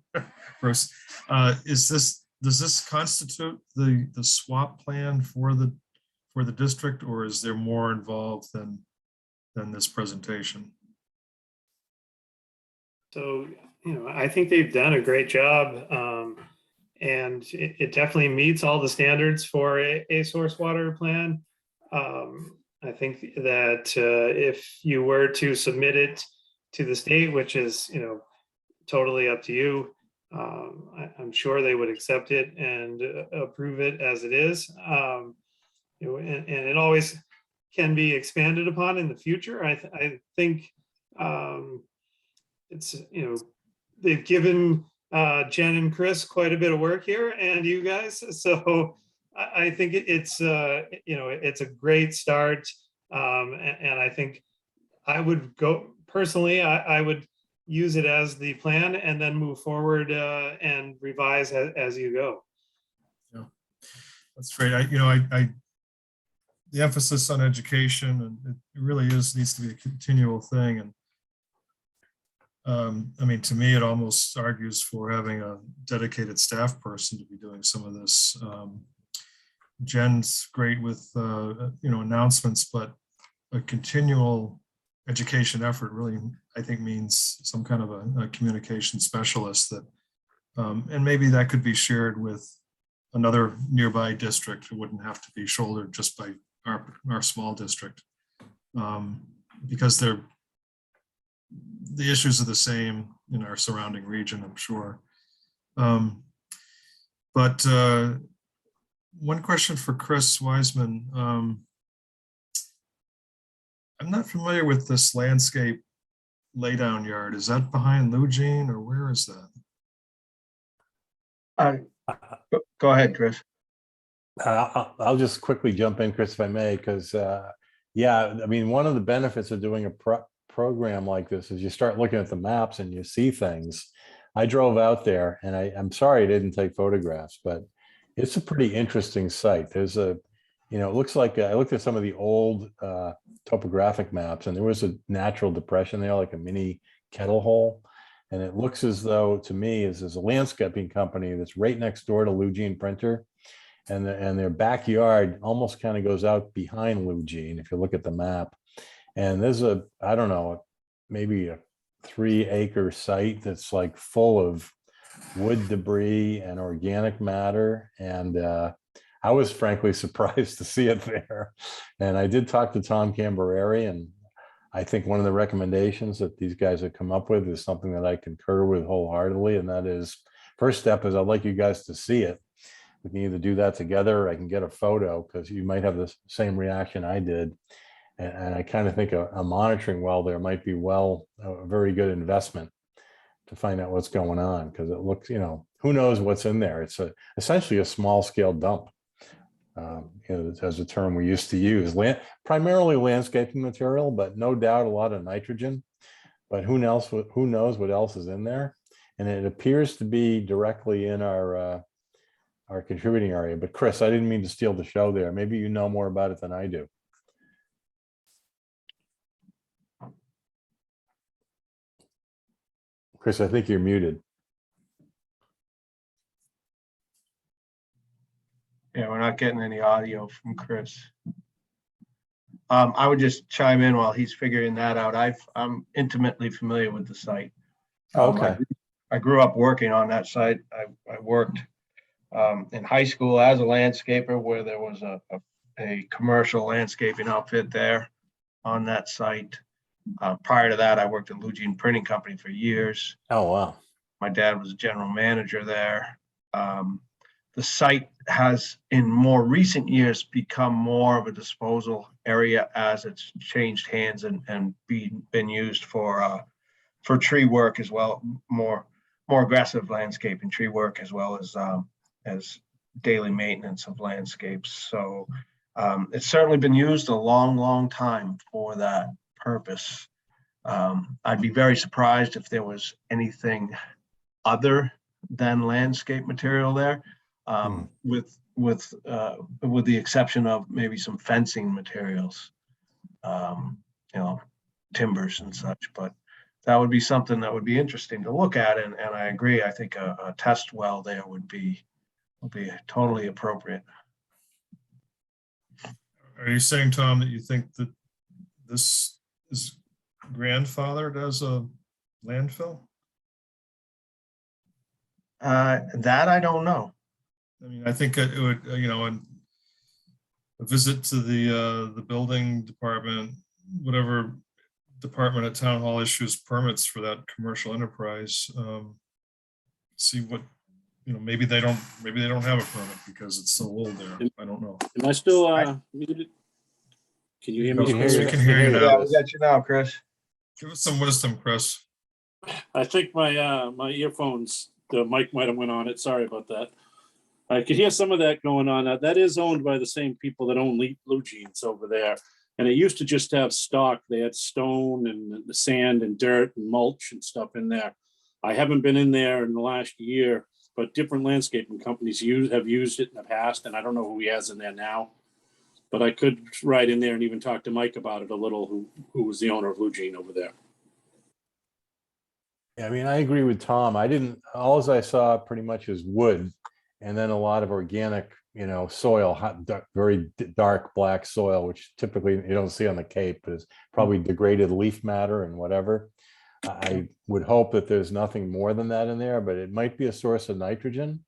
Bruce. Does this constitute the swap plan for the district, or is there more involved than this presentation? So, I think they've done a great job, and it definitely meets all the standards for a source water plan. I think that if you were to submit it to the state, which is, totally up to you, I'm sure they would accept it and approve it as it is. And it always can be expanded upon in the future. I think it's, they've given Jen and Chris quite a bit of work here, and you guys. So I think it's a great start. And I think I would go, personally, I would use it as the plan and then move forward and revise as you go. Yeah, that's great. The emphasis on education, and it really needs to be a continual thing. And I mean, to me, it almost argues for having a dedicated staff person to be doing some of this. Jen's great with, announcements, but a continual education effort really, I think, means some kind of a communication specialist that, and maybe that could be shared with another nearby district. It wouldn't have to be shouldered just by our small district, because the issues are the same in our surrounding region, I'm sure. But one question for Chris Wiseman. I'm not familiar with this landscape laydown yard. Is that behind Lugene, or where is that? Go ahead, Chris. I'll just quickly jump in, Chris, if I may, because yeah, I mean, one of the benefits of doing a program like this is you start looking at the maps and you see things. I drove out there, and I'm sorry I didn't take photographs, but it's a pretty interesting site. There's it looks like I looked at some of the old topographic maps, and there was a natural depression there, like a mini kettle hole. And it looks as though, to me, there's a landscaping company that's right next door to Lugene Printer. And their backyard almost kind of goes out behind Lugene, if you look at the map. And there's I don't know, maybe a 3-acre site that's like full of wood debris and organic matter. And I was frankly surprised to see it there. And I did talk to Tom Cambereri, and I think one of the recommendations that these guys have come up with is something that I concur with wholeheartedly. And that is, first step is I'd like you guys to see it. We can either do that together, or I can get a photo, because you might have the same reaction I did. And I kind of think a monitoring well there might be a very good investment to find out what's going on, because it looks, who knows what's in there. It's essentially a small scale dump. As a term we used to use, primarily landscaping material, but no doubt a lot of nitrogen. But who knows what else is in there? And it appears to be directly in our contributing area. But Chris, I didn't mean to steal the show there. Maybe you know more about it than I do. Chris, I think you're muted. Yeah, we're not getting any audio from Chris. I would just chime in while he's figuring that out. I'm intimately familiar with the site. Okay. I grew up working on that site. I worked in high school as a landscaper, where there was a commercial landscaping outfit there on that site. Prior to that, I worked at Lugene Printing Company for years. Oh, wow. My dad was a general manager there. The site has, in more recent years, become more of a disposal area as it's changed hands and been used for tree work as well, more aggressive landscaping tree work, as well as daily maintenance of landscapes. So it's certainly been used a long time for that purpose. I'd be very surprised if there was anything other than landscape material there, with the exception of maybe some fencing materials, timbers and such. But that would be something that would be interesting to look at. And I agree. I think a test well there would be totally appropriate. Are you saying, Tom, that you think that this is grandfathered as a landfill? That I don't know. I mean, I think it would, a visit to the building department, whatever department at town hall issues permits for that commercial enterprise, see what, maybe they don't have a permit because it's so old there. I don't know. Am I still muted? Can you hear me? We can hear you now. Yeah, we got you now, Chris. Give us some wisdom, Chris. I think my my earphones, the mic might have went on it. Sorry about that. I could hear some of that going on. That is owned by the same people that own Lugene's over there. And it used to just have stock. They had stone and the sand and dirt and mulch and stuff in there. I haven't been in there in the last year, but different landscaping companies have used it in the past, and I don't know who he has in there now. But I could ride in there and even talk to Mike about it a little, who was the owner of Lugene over there. Yeah, I mean, I agree with Tom. All I saw pretty much is wood and then a lot of organic, soil, hot, very dark black soil, which typically you don't see on the Cape, but it's probably degraded leaf matter and whatever. I would hope that there's nothing more than that in there, but it might be a source of nitrogen.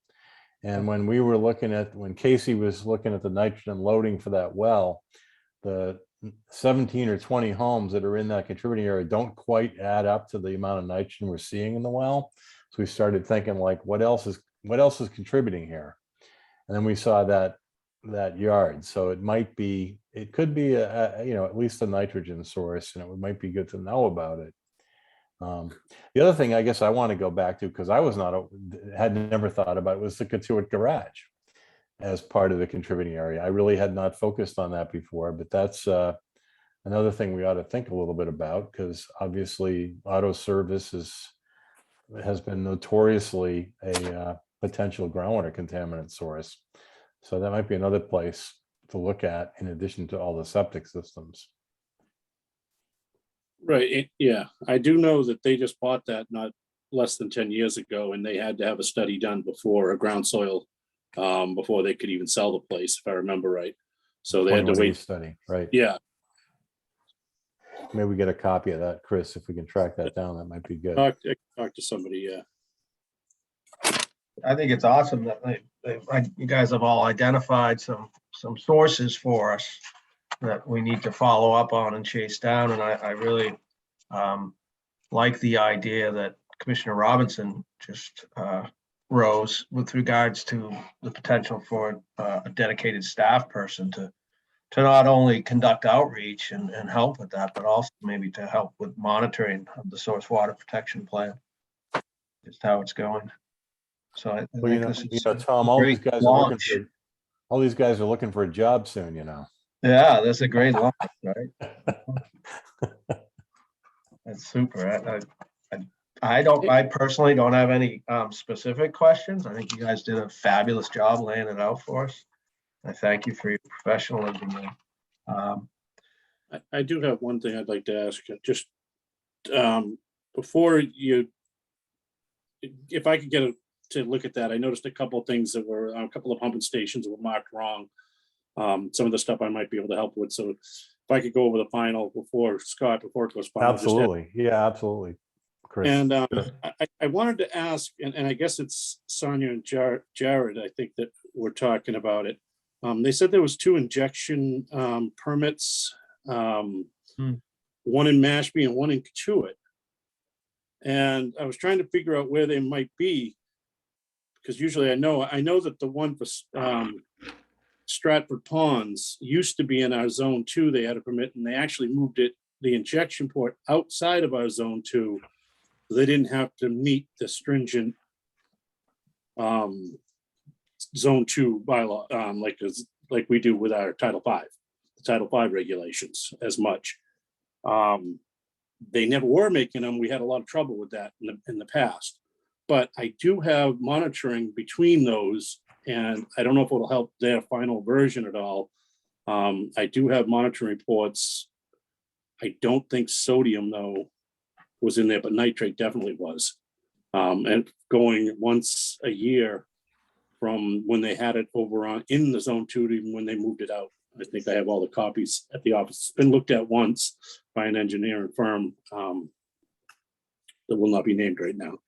And when Casey was looking at the nitrogen loading for that well, the 17 or 20 homes that are in that contributing area don't quite add up to the amount of nitrogen we're seeing in the well. So we started thinking, like, what else is contributing here? And then we saw that yard. So it could be at least a nitrogen source, and it might be good to know about it. The other thing I guess I want to go back to, because I had never thought about it, was the Katuitt Garage as part of the contributing area. I really had not focused on that before, but that's another thing we ought to think a little bit about, because obviously auto service has been notoriously a potential groundwater contaminant source. So that might be another place to look at in addition to all the septic systems. Right. Yeah, I do know that they just bought that not less than 10 years ago, and they had to have a study done before a ground soil, before they could even sell the place, if I remember right. So they had to 21A wait. study, right? Yeah. Maybe we get a copy of that, Chris, if we can track that down. That might be good. Talk to somebody. Yeah. I think it's awesome that you guys have all identified some sources for us that we need to follow up on and chase down. And I really like the idea that Commissioner Robinson just rose with regards to the potential for a dedicated staff person to not only conduct outreach and help with that, but also maybe to help with monitoring of the source water protection plan, just how it's going. So I think this is Tom, all these guys are looking for a job soon, Yeah, that's a great launch, right? That's super. I personally don't have any specific questions. I think you guys did a fabulous job laying it out for us. I thank you for your professionalism. I do have one thing I'd like to ask. Just before you, if I could get to look at that, I noticed a couple of things that were a couple of pumping stations that were marked wrong. Some of the stuff I might be able to help with. So if I could go over the final before it goes final. Absolutely. Yeah, absolutely. Chris. And I wanted to ask, and I guess it's Sonia and Jared, I think that we're talking about it. They said there was 2 injection permits, one in Mashpee and one in Katuitt. And I was trying to figure out where they might be, because usually I know that the one for Stratford Ponds used to be in our zone 2. They had a permit, and they actually moved the injection port outside of our zone 2. So they didn't have to meet the stringent zone 2 bylaw, like we do with our Title V, the Title V regulations as much. They never were making them. We had a lot of trouble with that in the past. But I do have monitoring between those, and I don't know if it'll help their final version at all. I do have monitoring reports. I don't think sodium, though, was in there, but nitrate definitely was. And going once a year from when they had it over in the zone 2 to even when they moved it out. I think I have all the copies at the office. It's been looked at once by an engineering firm that will not be named right now.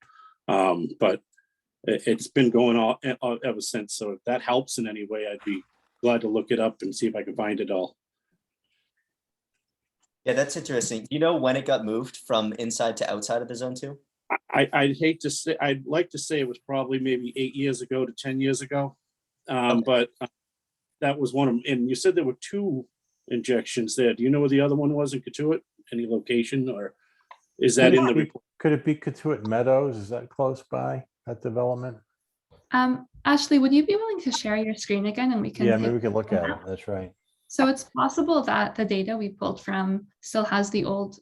But it's been going on ever since. So if that helps in any way, I'd be glad to look it up and see if I can find it all. Yeah, that's interesting. Do you know when it got moved from inside to outside of the zone 2? I'd hate to say, I'd like to say it was probably maybe 8 years ago to 10 years ago. Okay. But that was one of them. And you said there were 2 injections there. Do you know where the other one was in Katuitt? Any location, or is that in the report? Could it be Katuitt Meadows? Is that close by, that development? Ashley, would you be willing to share your screen again, and we can? Yeah, maybe we can look at it. That's right. So it's possible that the data we pulled from still has the old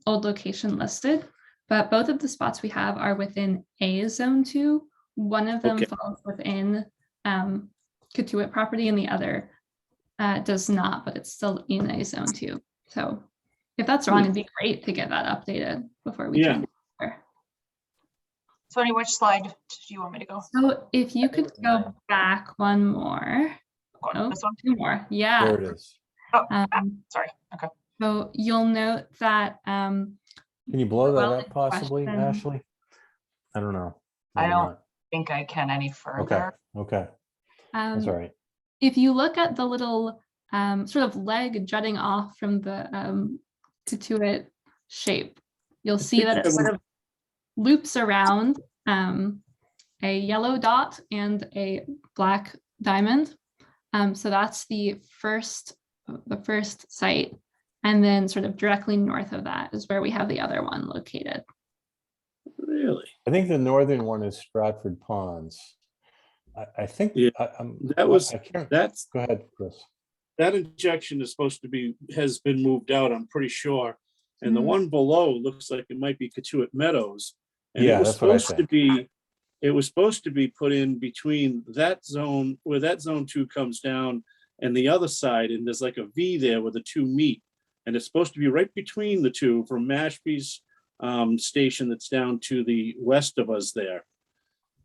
location listed, but both of the spots we have are within A zone 2. One of them Okay. falls within Katuitt property and the other does not, but it's still in A zone 2. So if that's wrong, it'd be great to get that updated before we Yeah. turn it over. So which slide do you want me to go? So if you could go back one more. Go on, Oh, this one? 2 more. Yeah. There it is. Oh, Um, sorry. Okay. So you'll note that Can you blow that well, up possibly, question. Ashley? I don't know. I Maybe don't not. think I can any Okay, further. okay, that's all right. if you look at the little sort of leg jutting off from the Katuitt shape, you'll see that it sort of loops around a yellow dot and a black diamond. So that's the first site. And then sort of directly north of that is where we have the other one located. Really? I think the northern one is Stratford Ponds. I think. Yeah, that was, I can't, that's, go ahead, Chris. that injection is supposed to be, has been moved out, I'm pretty sure. And the Mhm. one below looks like it might be Katuitt Meadows. And Yeah, it was that's what I supposed to be, it was supposed to be put in between that zone, where that zone 2 comes down and the other side, and there's like a V there where the two meet. And it's supposed to be right between the two from Mashpee's station that's down to the west of us there.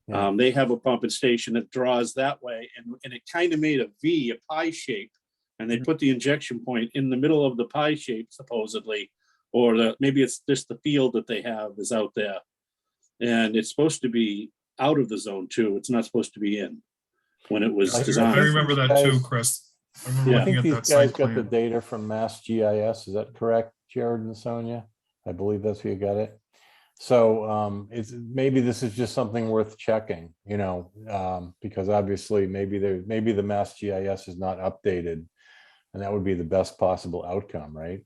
Yeah. They have a pumping station that draws that way, and it kind of made a V, a pie shape. And they put the injection point in the middle of the pie shape, supposedly, or maybe it's just the field that they have is out there. And it's supposed to be out of the zone 2. It's not supposed to be in when it was I designed. remember that too, Chris. I remember Yeah. I looking think at these that guys site got the plan. data from Mass GIS. Is that correct, Jared and Sonia? I believe that's who you got it. So it's maybe this is just something worth checking, you know, because obviously maybe the Mass GIS is not updated, and that would be the best possible outcome, right?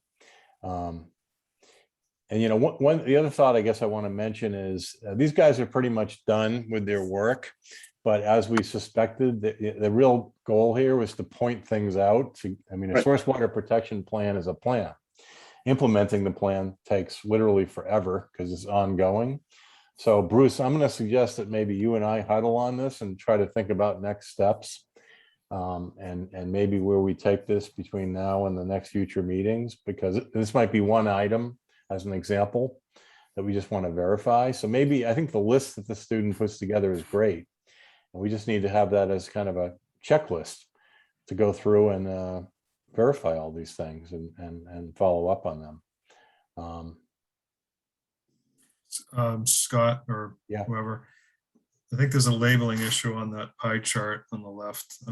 And you know, the other thought I guess I want to mention is these guys are pretty much done with their work, but as we suspected, the real goal here was to point things out. I mean, a Right. source water protection plan is a plan. Implementing the plan takes literally forever because it's ongoing. So Bruce, I'm going to suggest that maybe you and I huddle on this and try to think about next steps, and maybe where we take this between now and the next future meetings, because this might be one item as an example that we just want to verify. So maybe I think the list that the student puts together is great, and we just need to have that as kind of a checklist to go through and verify all these things and follow up on them. Scott or Yeah. whoever, I think there's a labeling issue on that pie chart on the left.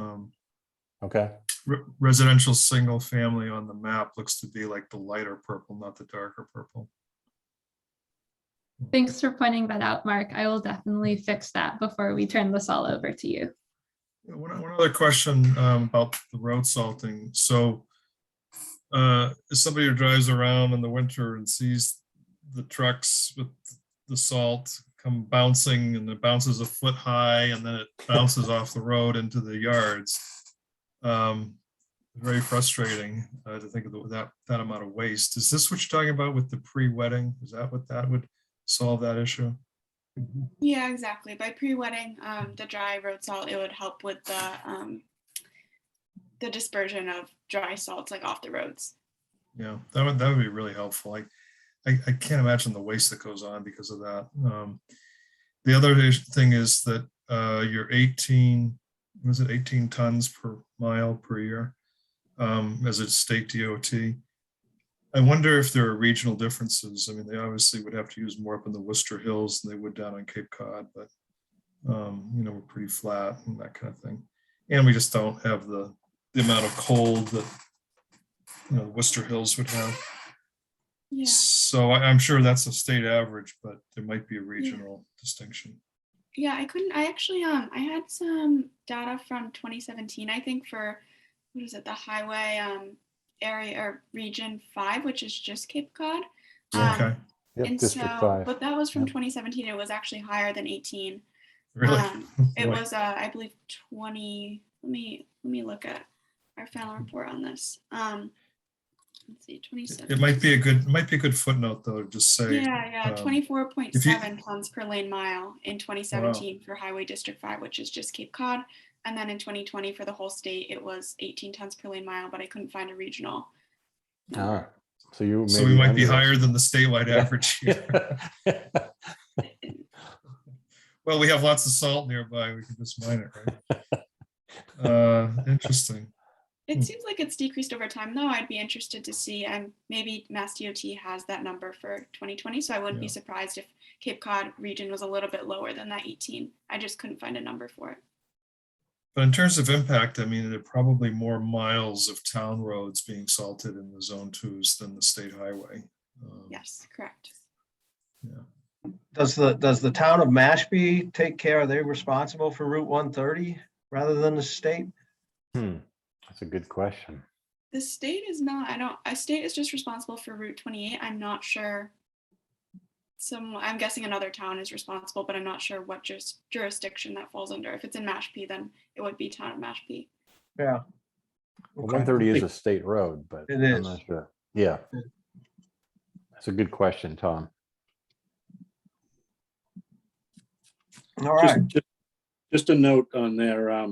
Okay. Residential single family on the map looks to be like the lighter purple, not the darker purple. Thanks for pointing that out, Mark. I will definitely fix that before we turn this all over to you. One other question about the road salting. So as somebody who drives around in the winter and sees the trucks with the salt come bouncing, and it bounces a foot high and then it bounces off the road into the yards. Very frustrating to think of that amount of waste. Is this what you're talking about with the pre-wetting? Is that what that would solve that issue? Yeah, exactly. By pre-wetting the dry road salt, it would help with the dispersion of dry salts like off the roads. Yeah, that would be really helpful. I can't imagine the waste that goes on because of that. The other thing is that you're 18 tons per mile per year as a state DOT. I wonder if there are regional differences. I mean, they obviously would have to use more up in the Worcester Hills than they would down on Cape Cod, but you know, we're pretty flat and that kind of thing. And we just don't have the amount of cold that, you know, the Worcester Hills would have. Yeah. So I'm sure that's a state average, but there might be a regional distinction. Yeah, I actually I had some data from 2017, I think, for what is it, the highway area or region 5, which is just Cape Cod. Okay. Yep, And District so, 5. but that was from Yep. 2017. It was actually higher than 18. Really? It Boy. was I believe 20. Let me look at our final report on this. Let's see, 27. It might be a good footnote though, to just say. Yeah, 24.7 tons per lane mile in 2017 for Highway District 5, which is just Cape Cod. And then in 2020 for the whole state, it was 18 tons per lane mile, but I couldn't find a regional. Ah, so you. So we might be higher than the statewide average here. Well, we have lots of salt nearby. We can just mine it, right? Interesting. It seems like it's decreased over time, though. I'd be interested to see, maybe Mass DOT has that number for 2020, so I wouldn't be surprised if Cape Cod region was a little bit lower than that 18. I just couldn't find a number for it. But in terms of impact, I mean, there are probably more miles of town roads being salted in the zone 2s than the state highway. Yes, correct. Yeah. Does the town of Mashpee take care? Are they responsible for Route 130 rather than the state? That's a good question. The state is not, a state is just responsible for Route 28. I'm not sure. I'm guessing another town is responsible, but I'm not sure what jurisdiction that falls under. If it's in Mashpee, then it would be town of Mashpee. Yeah. Well, 130 is a state road, but It is. I'm not sure. Yeah. That's a good question, Tom. All right. Just a note on their,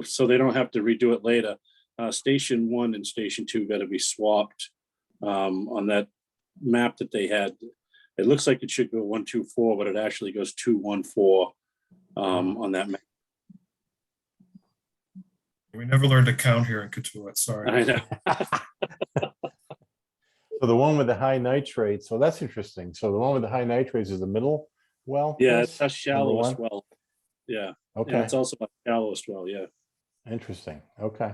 so they don't have to redo it later. Station 1 and Station 2 got to be swapped on that map that they had. It looks like it should go 124, but it actually goes 214 on that map. We never learned to count here in Katuitt, sorry. I know. So the one with the high nitrates, so that's interesting. So the one with the high nitrates is the middle well? Yeah, Chris? it's a shallowest Number one? well. Yeah. Okay. And it's also a shallowest well, yeah. Interesting. Okay.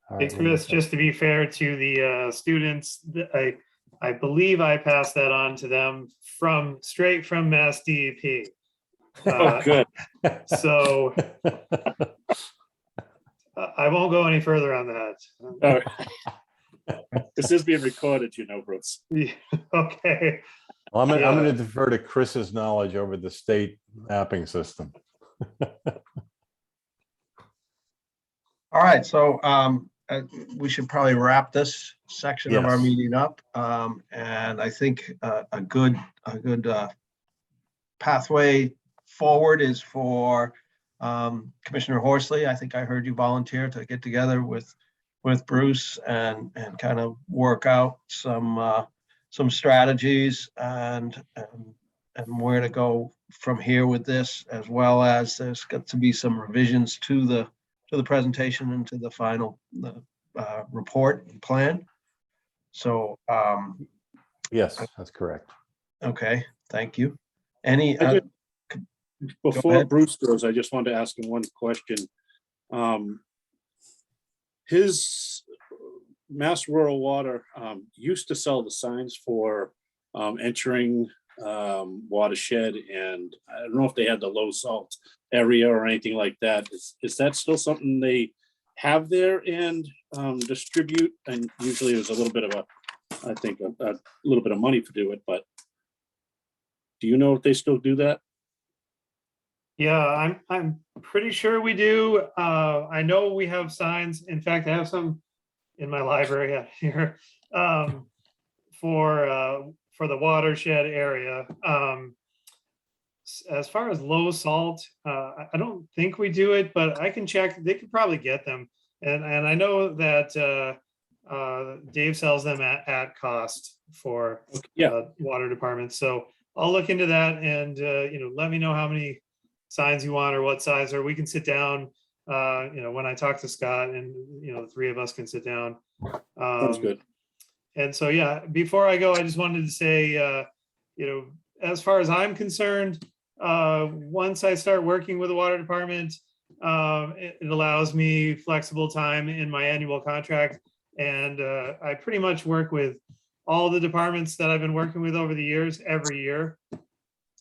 All Hey, right, Chris, just to be fair to the students, I believe I passed that on to them straight from Mass DEP. Oh, good. So I won't go any further on that. All right. This is being recorded, you know, Brooks. Okay. Well, I'm Yeah. going to defer to Chris's knowledge over the state mapping system. All right, so we should probably wrap this section of our Yes. meeting up. And I think a good pathway forward is for Commissioner Horsley. I think I heard you volunteer to get together with Bruce and kind of work out some strategies and where to go from here with this, as well as there's got to be some revisions to the presentation and to the final report and plan. So, Yes, that's correct. okay, thank you. Any, Before ahead. Bruce goes, I just wanted to ask him one question. His Mass Rural Water used to sell the signs for entering watershed, and I don't know if they had the low salt area or anything like that. Is that still something they have there and distribute? And usually there's a little bit of I think a little bit of money to do it, but do you know if they still do that? Yeah, I'm pretty sure we do. I know we have signs. In fact, I have some in my library out here for the watershed area. As far as low salt, I don't think we do it, but I can check. They could probably get them, and I know that Dave sells them at cost for water departments. So I'll look into that, and let me know how many signs you want or what size, or we can sit down. When I talk to Scott, and the three of us can sit down. Sounds good. And so, yeah, before I go, I just wanted to say, as far as I'm concerned, once I start working with the water department, it allows me flexible time in my annual contract. And I pretty much work with all the departments that I've been working with over the years, every year.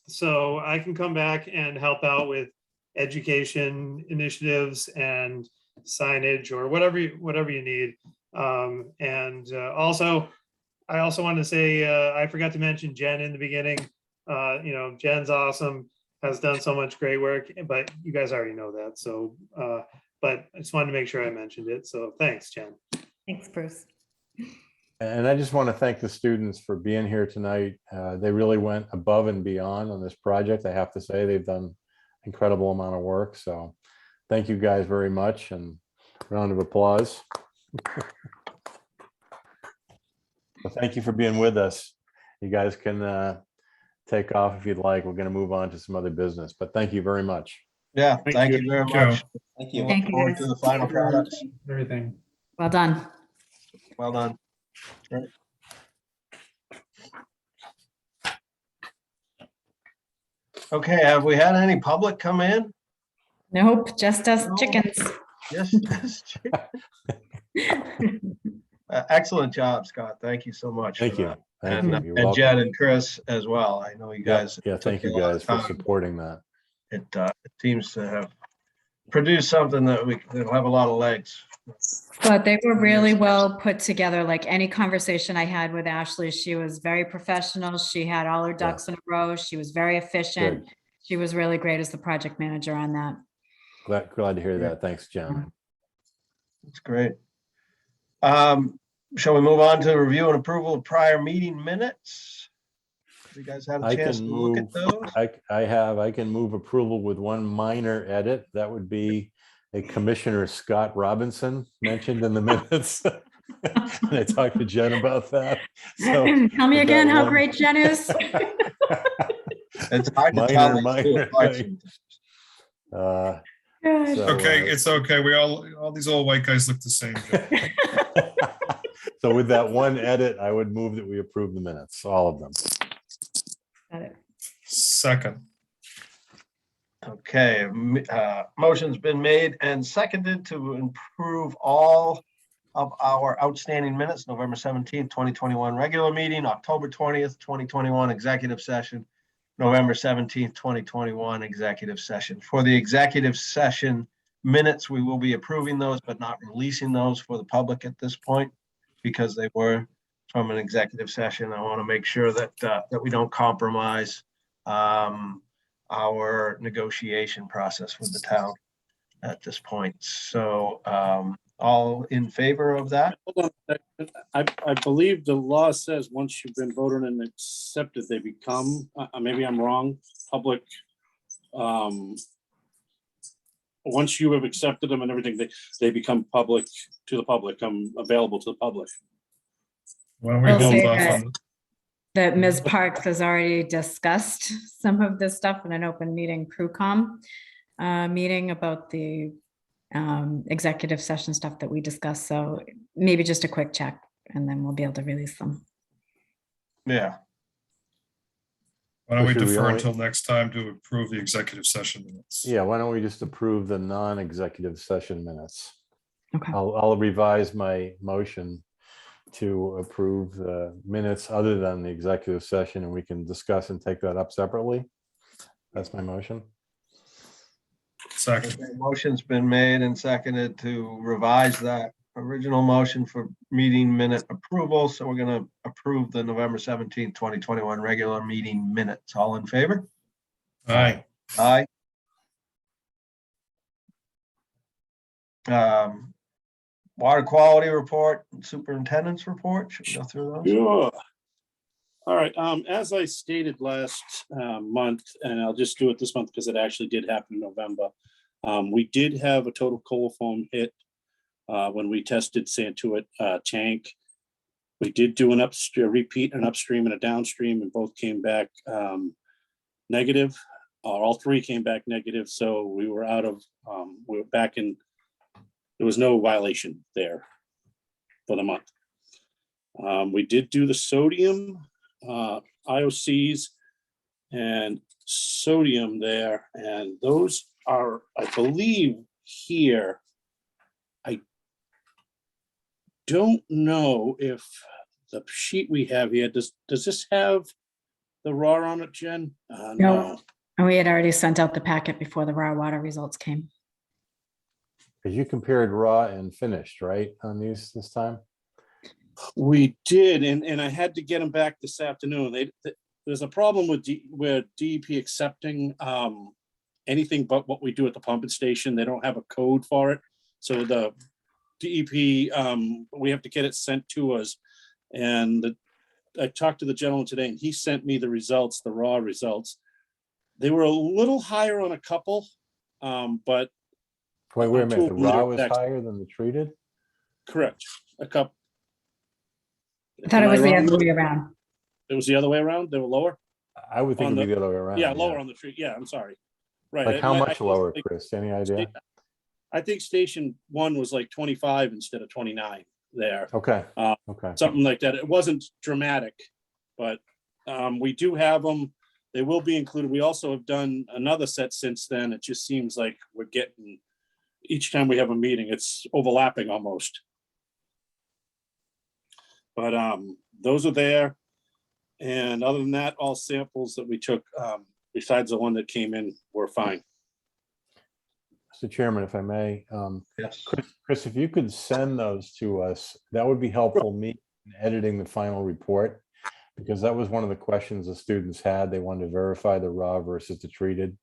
So I can come back and help out with education initiatives and signage or whatever you need. Also, I also wanted to say, I forgot to mention Jen in the beginning. Jen's awesome, has done so much great work, but you guys already know that. So but I just wanted to make sure I mentioned it. So thanks, Jen. Thanks, Bruce. And I just want to thank the students for being here tonight. They really went above and beyond on this project. I have to say, they've done incredible amount of work. So thank you guys very much, and round of applause. Well, thank you for being with us. You guys can take off if you'd like. We're going to move on to some other business, but thank you very much. Yeah, Thank thank you. you very Thank you. much. Thank you. Look Thank you, forward guys. to the final products. Everything. Well done. Well done. Great. Okay, have we had any public come in? Nope, just us No. chickens. Yes. Excellent job, Scott. Thank you so much. Thank for you. that. Thank And, you. You're and welcome. Jed and Chris as well. I know you Yeah, guys. yeah, took thank you a lot of guys for time. supporting that. It seems to have produced something that'll have a lot of legs. But they were really well put together. Like any conversation I had with Ashley, she was very professional. She had all her ducks in a row. She was very efficient. Good. She was really great as the project manager on that. Glad to hear that. Thanks, Jen. That's great. Shall we move on to review and approval of prior meeting minutes? You guys had a I chance can to look move, at those? I can move approval with one minor edit. That would be a Commissioner Scott Robinson mentioned in the minutes. And I talked to Jen about that. So Tell me we've again got how one- great Jen is. It's hard to tell. Minor, These two minor apart thing. sometimes. Gosh. So, Okay, it's okay. We all these old white guys look the same. So with that one edit, I would move that we approve the minutes, all of them. Got it. Second. Okay, motion's been made and seconded to improve all of our outstanding minutes, November 17th, 2021 regular meeting, October 20th, 2021 executive session, November 17th, 2021 executive session. For the executive session minutes, we will be approving those, but not releasing those for the public at this point because they were from an executive session. I want to make sure that that we don't compromise our negotiation process with the town at this point. So all in favor of that? Hold on a second. I believe the law says once you've been voted and accepted, they become, maybe I'm wrong, public. Once you have accepted them and everything, they become public to the public, available to the public. Why don't we I'll hold say off that. on That Ms. Parks has already discussed some of this stuff in an open meeting PruCom meeting about the executive session stuff that we discussed. So maybe just a quick check and then we'll be able to release them. Yeah. Why don't we Should we defer only- until next time to approve the executive session minutes? Yeah, why don't we just approve the non-executive session minutes? Okay. I'll revise my motion to approve the minutes other than the executive session, and we can discuss and take that up separately. That's my motion. Second. Okay, motion's been made and seconded to revise that original motion for meeting minute approval. So we're going to approve the November 17th, 2021 regular meeting minutes. All in favor? Aye. Aye. Water quality report, superintendent's report. Should we go through those? Sure. All right, as I stated last month, and I'll just do it this month because it actually did happen in November. We did have a total coliform hit when we tested Santuit tank. We did do an repeat, an upstream and a downstream, and both came back negative. All three came back negative, so we were out of, we were back in, there was no violation there for the month. We did do the sodium IOCs and sodium there, and those are, I believe, here. I don't know if the sheet we have here, does this have the raw on it, Jen? No. And we had already sent out the packet before the raw water results came. Because you compared raw and finished, right, on these this time? We did, and I had to get them back this afternoon. There's a problem with DEP accepting anything but what we do at the pumping station. They don't have a code for it. So the DEP, we have to get it sent to us. And I talked to the gentleman today and he sent me the results, the raw results. They were a little higher on a couple, but. Wait a minute, the raw was Next. higher than the treated? Correct, a couple. I thought it was the other way around. It was the other way around? They were lower? I would think On it'd be the other way around. Yeah, lower on the tree. Yeah, I'm sorry. Right. Like how much I lower, think- Chris? Any idea? I think station 1 was like 25 instead of 29 there. Okay, Uh, okay. Something like that. It wasn't dramatic, but we do have them. They will be included. We also have done another set since then. It just seems like we're getting, each time we have a meeting, it's overlapping almost. But those are there. And other than that, all samples that we took, besides the one that came in, were fine. Mr. Chairman, if I may, Yes. Chris, if you could send those to us, that would be helpful me in editing the final report. Because that was one of the questions the students had. They wanted to verify the raw versus the treated.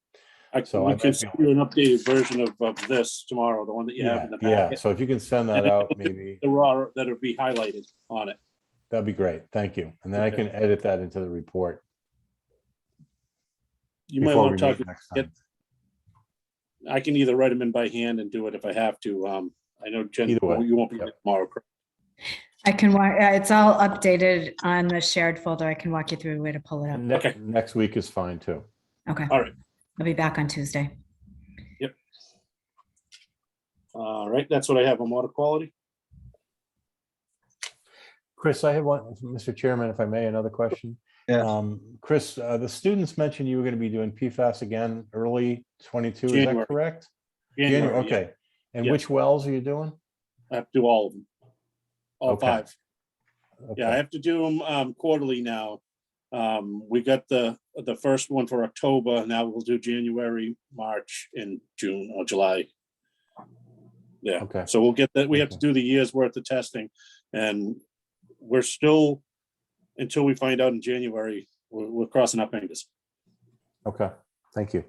So We I can might send be- you an updated version of this tomorrow, the one that you have in the Yeah, packet. so if you can send that out, maybe, The raw that'll be highlighted on it. that'd be great. Thank you. And then I Okay. can edit that into the report. You might before want we to talk, meet next time. I can either write them in by hand and do it if I have to. I know Jen, Either way. you won't be Yep. here tomorrow. correct? I can, it's all updated on the shared folder. I can walk you through where to pull it up. Ne- Okay. Next week is fine too. Okay, All right. I'll be back on Tuesday. All right, that's what I have on water quality. Chris, I have one, Mr. Chairman, if I may, another question. Yes. Chris, the students mentioned you were going to be doing PFAS again early 22, is that January. correct? January, yeah. Okay. And Yeah. which wells are you doing? I have to do all of them. All Okay. 5. Okay. Yeah, I have to do them quarterly now. We got the first one for October. Now we'll do January, March, and June or July. Yeah. Okay. So we'll get that. We have to Okay. do the year's worth of testing, and we're still, until we find out in January, we're crossing our fingers. Okay, thank you.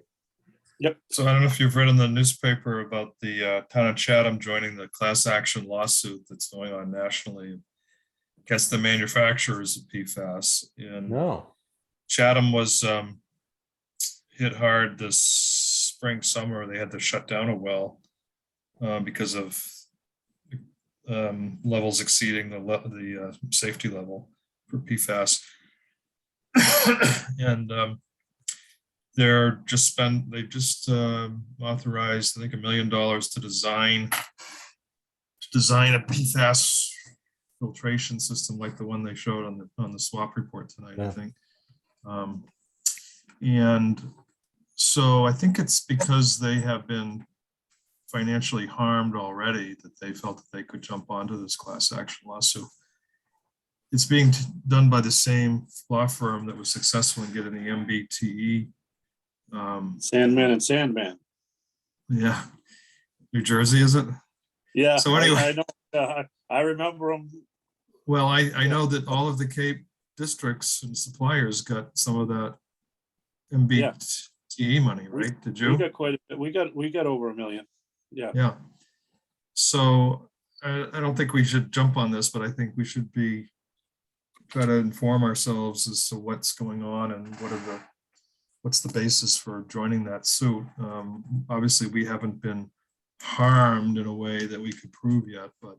So I don't know if you've read in the newspaper about the town of Chatham joining the class action lawsuit that's going on nationally against the manufacturers of PFAS. And No, Chatham was hit hard this spring, summer. They had to shut down a well because of levels exceeding the safety level for PFAS. And they just authorized, I think, $1 million to design a PFAS filtration system like the one they showed on the swap report tonight, I Yeah. think. And so I think it's because they have been financially harmed already that they felt that they could jump onto this class action lawsuit. It's being done by the same law firm that was successful in getting the MBTE. Sandman and Sandman. Yeah, New Jersey, is it? Yeah. So anyway. I know. I remember them. Well, I know that all of the Cape districts and suppliers got some of that MBTE money, right? Did We you? got quite a bit. We got over $1 million. Yeah. Yeah. So I don't think we should jump on this, but I think we should try to inform ourselves as to what's going on and what's the basis for joining that suit. Obviously, we haven't been harmed in a way that we could prove yet, but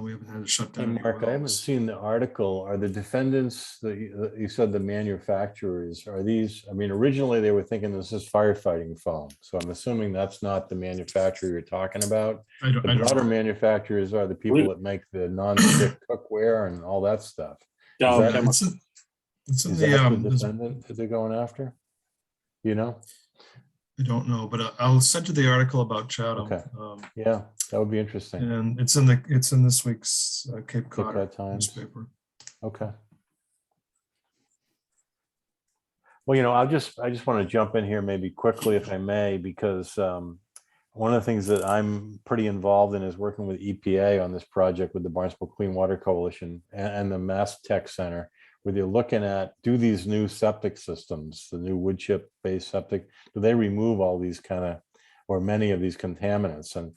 we haven't had to shut hey, down. any Mark, I haven't wells. seen the article. Are the defendants, you said the manufacturers, are these, I mean, originally they were thinking this is firefighting foam. So I'm assuming that's not the manufacturer you're talking about. I don't The broader know. manufacturers are the people that make the non-stick cookware and all that stuff. Dow that- Chemical. It's in Is the, that the defendant that they're going after? You know? I don't know, but I'll send you the article about Chatham. Okay. Yeah, that would be interesting. And it's in this week's Cape Cod Cod Times. newspaper. Okay. Well, I just want to jump in here maybe quickly, if I may, because one of the things that I'm pretty involved in is working with EPA on this project with the Barnstable Clean Water Coalition and the Mass Tech Center, where they're looking at, do these new septic systems, the new wood chip based septic, do they remove all these or many of these contaminants? And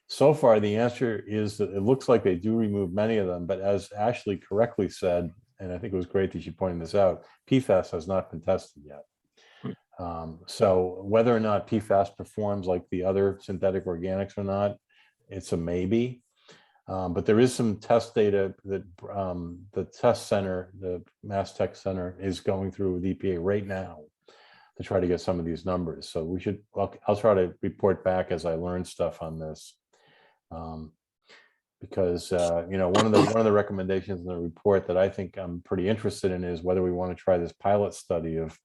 So far, the answer is that it looks like they do remove many of them, but as Ashley correctly said, and I think it was great that she pointed this out, PFAS has not been tested yet. So whether or not PFAS performs like the other synthetic organics or not, it's a maybe. But there is some test data that the test center, the Mass Tech Center, is going through with EPA right now to try to get some of these numbers. So we should, I'll try to report back as I learn stuff on this. Because you know, one of the recommendations in the report that I think I'm pretty interested in is whether we want to try this pilot study of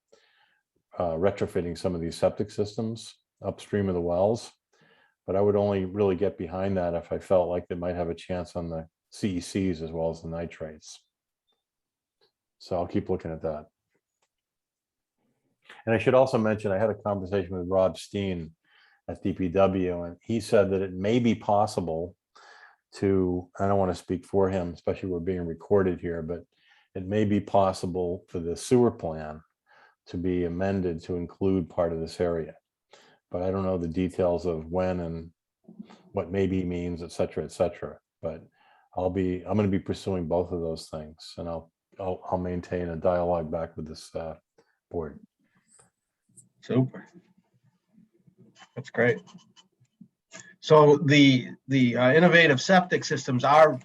retrofitting some of these septic systems upstream of the wells. But I would only really get behind that if I felt like they might have a chance on the CECs as well as the nitrates. So I'll keep looking at that. And I should also mention, I had a conversation with Rob Steen at DPW, and he said that it may be possible to, I don't want to speak for him, especially we're being recorded here, but it may be possible for the sewer plan to be amended to include part of this area. But I don't know the details of when and what maybe means, et cetera, et cetera. But I'm going to be pursuing both of those things, and I'll maintain a dialogue back with this board. Super. That's great. So the innovative septic systems are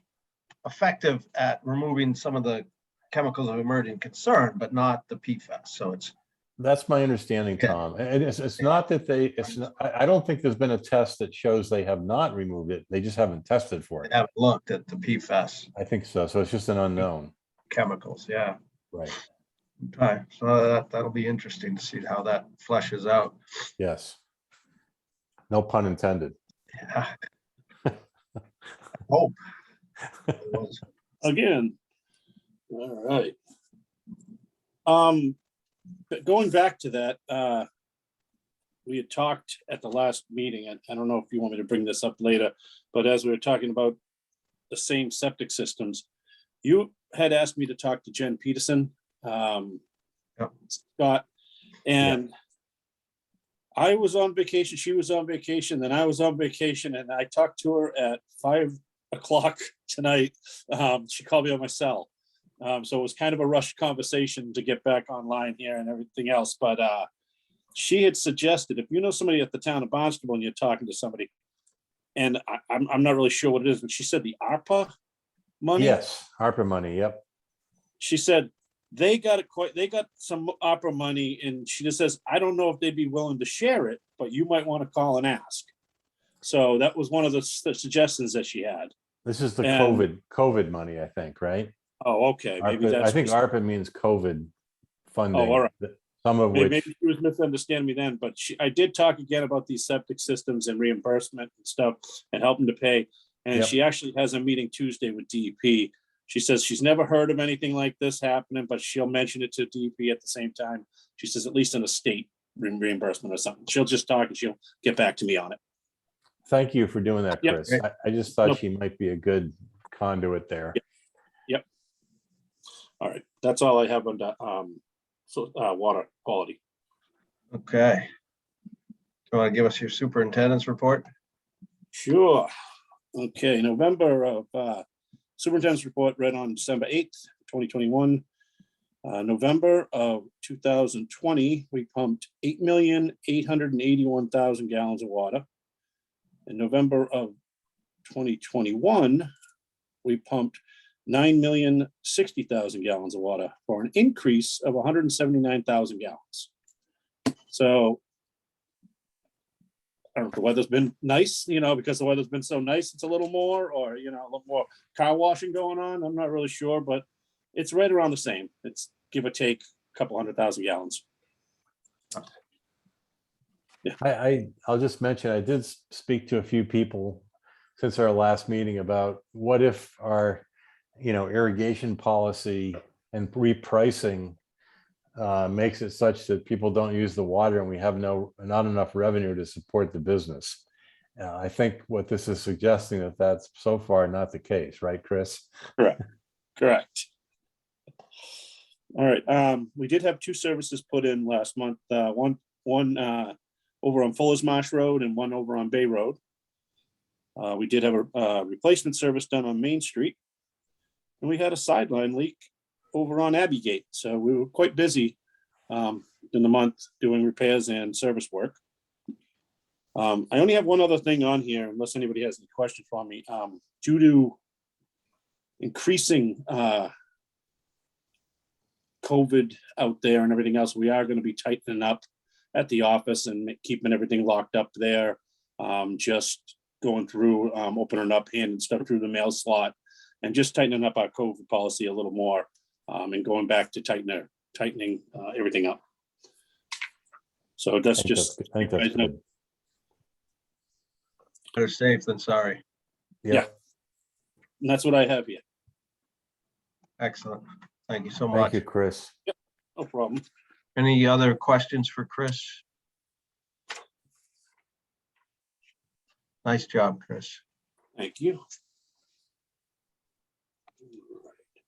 effective at removing some of the chemicals of emerging concern, but not the PFAS. So That's my understanding, Yeah. Tom. And it's not that I don't think there's been a test that shows they have not removed it. They just haven't tested for they it. haven't looked at the PFAS I think so. So it's just an unknown. chemicals. Yeah. Right. Okay. So that'll be interesting to see how that fleshes out. Yes. No pun intended. Yeah. Hope. It was. Again. All right. But going back to that, we had talked at the last meeting, and I don't know if you want me to bring this up later, but as we were talking about the same septic systems, you had asked me to talk to Jen Peterson, Scott, and I was on vacation, she was on vacation, then I was on vacation, and I talked to her at 5 o'clock tonight. She called me on my cell. So it was kind of a rushed conversation to get back online here and everything else. But she had suggested, if you know somebody at the town of Barnstable and you're talking to somebody, and I'm not really sure what it is, but she said the ARPA money. Yes, ARPA money. Yep. She said they got some ARPA money, and she just says, I don't know if they'd be willing to share it, but you might want to call and ask. So that was one of the suggestions that she had. This is the COVID money, I think, right? Oh, okay. Maybe ARPA, that's I think ARPA means COVID funding. Oh, all right. Some of which. Maybe she was misunderstanding me then, but I did talk again about these septic systems and reimbursement and stuff and helping to pay. And she actually has a meeting Tuesday with DEP. She says she's never heard of anything like this happening, but she'll mention it to DEP at the same time. She says at least in a state reimbursement or something. She'll just talk and she'll get back to me on it. Thank you for doing that, Yep. Chris. I just thought she might be a good conduit there. Yep. All right. That's all I have on that. Water quality. Okay. Do you want to give us your superintendent's report? Sure. Okay, November of superintendent's report read on December 8th, 2021. November of 2020, we pumped 8,881,000 gallons of water. In November of 2021, we pumped 9,060,000 gallons of water for an increase of 179,000 gallons. So I don't know if the weather's been nice, because the weather's been so nice, it's a little more, or, a little more car washing going on. I'm not really sure, but it's right around the same. It's give or take a couple 100,000 gallons. Yeah. I'll just mention, I did speak to a few people since our last meeting about what if our irrigation policy and repricing makes it such that people don't use the water and we have not enough revenue to support the business. I think what this is suggesting that's so far not the case, right, Chris? Correct. All right. We did have 2 services put in last month. One over on Fuller's Marsh Road and one over on Bay Road. We did have a replacement service done on Main Street. And we had a sideline leak over on Abbey Gate. So we were quite busy in the month doing repairs and service work. I only have one other thing on here, unless anybody has any questions for me. Due to increasing COVID out there and everything else, we are going to be tightening up at the office and keeping everything locked up there. Just going through, opening up, handing stuff through the mail slot, and just tightening up our COVID policy a little more, and going back to tightening everything up. So that's just, I think that's good. Better safe than sorry. Yeah. And that's what I have here. Excellent. Thank you so Thank much. you, Chris. No problem. Any other questions for Chris? Nice job, Chris. Thank you.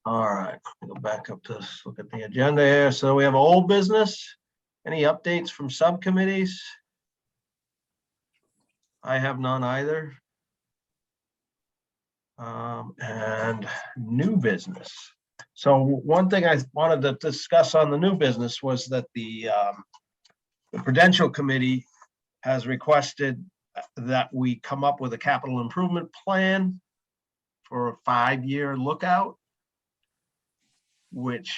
All right, go back up to this, look at the agenda here. So we have old business. Any updates from subcommittees? I have none either. And new business. So one thing I wanted to discuss on the new business was that the Prudential Committee has requested that we come up with a capital improvement plan for a 5-year lookout, which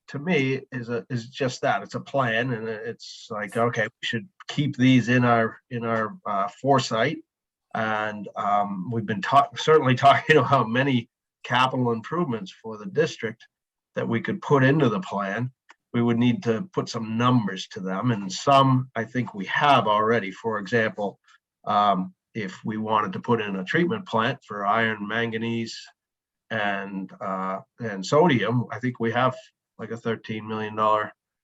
to me is just that. It's a plan, and it's like, okay, we should keep these in our foresight. And we've been certainly talking about many capital improvements for the district that we could put into the plan. We would need to put some numbers to them, and some I think we have already. For example, if we wanted to put in a treatment plant for iron, manganese, and sodium, I think we have like a $13 million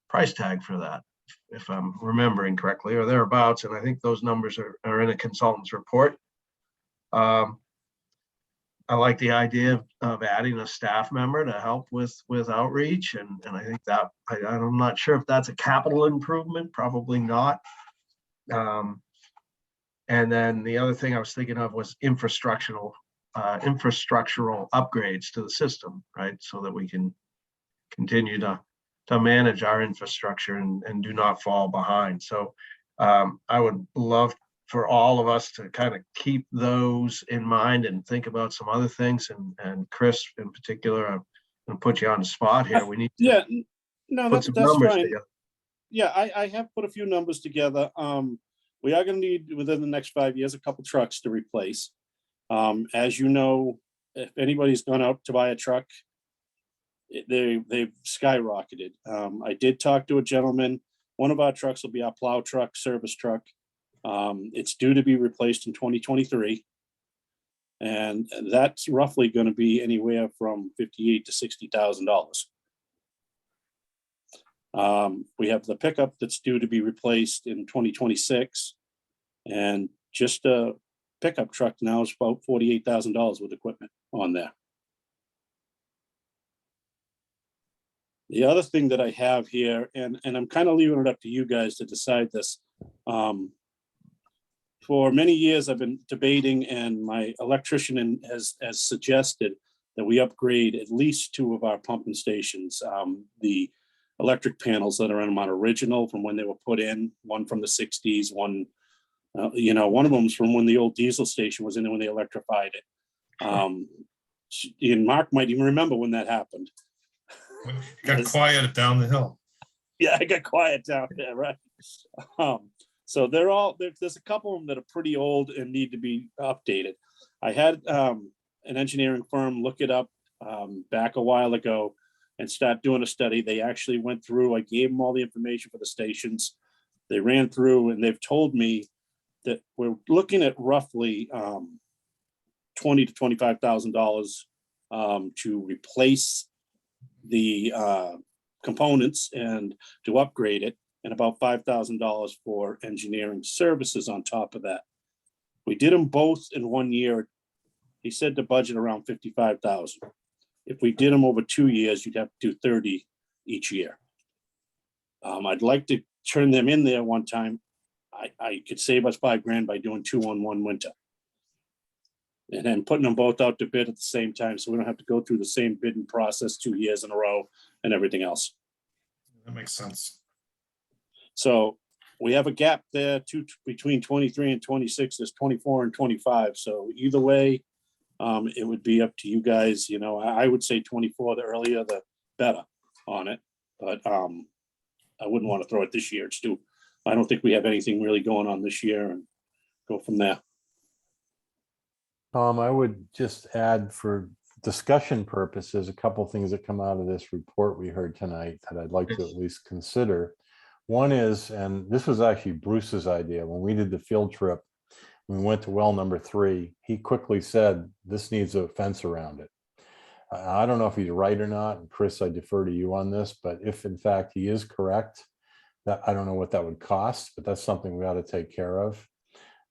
price tag for that, if I'm remembering correctly, or thereabouts. And I think those numbers are in a consultant's report. I like the idea of adding a staff member to help with outreach, and I think that I'm not sure if that's a capital improvement, probably not. And then the other thing I was thinking of was infrastructural upgrades to the system, right? So that we can continue to manage our infrastructure and do not fall behind. So I would love for all of us to kind of keep those in mind and think about some other things. And Chris, in particular, I'm going to put you on the spot here. We need to put some numbers together. Yeah, I have put a few numbers together. We are going to need, within the next 5 years, a couple trucks to replace. As you know, if anybody's gone out to buy a truck, they've skyrocketed. I did talk to a gentleman. One of our trucks will be our plow truck, service truck. It's due to be replaced in 2023. And that's roughly going to be anywhere from $58,000 to $60,000. We have the pickup that's due to be replaced in 2026. And just a pickup truck now is about $48,000 with equipment on there. The other thing that I have here, and I'm kind of leaving it up to you guys to decide this. For many years, I've been debating, and my electrician has suggested that we upgrade at least 2 of our pumping stations. The electric panels that are in them are original from when they were put in, one from the 60s, one of them is from when the old diesel station was in there when they electrified it. And Mark might even remember when that happened. It got quiet down the hill. Yeah, it got quiet down there, right? So there's a couple of them that are pretty old and need to be updated. I had an engineering firm look it up back a while ago and start doing a study. They actually went through, I gave them all the information for the stations. They ran through and they've told me that we're looking at roughly $20,000 to $25,000 to replace the components and to upgrade it, and about $5,000 for engineering services on top of that. We did them both in 1 year. He said to budget around $55,000. If we did them over 2 years, you'd have to do 30 each year. I'd like to turn them in there one time. I could save us $5,000 by doing 2 on 1 winter. and then putting them both out to bid at the same time, so we don't have to go through the same bidding process 2 years in a row and everything else. That makes sense. So we have a gap there between 23 and 26. There's 24 and 25. So either way, it would be up to you guys. You know, I would say 24, the earlier the better on it. But I wouldn't want to throw it this year. I don't think we have anything really going on this year, and go from there. I would just add for discussion purposes, a couple things that come out of this report we heard tonight that I'd like to at least consider. One is, and this was actually Bruce's idea, when we did the field trip, we went to well number 3, he quickly said, this needs a fence around it. I don't know if he's right or not. And Chris, I defer to you on this, but if in fact he is correct, that I don't know what that would cost, but that's something we ought to take care of.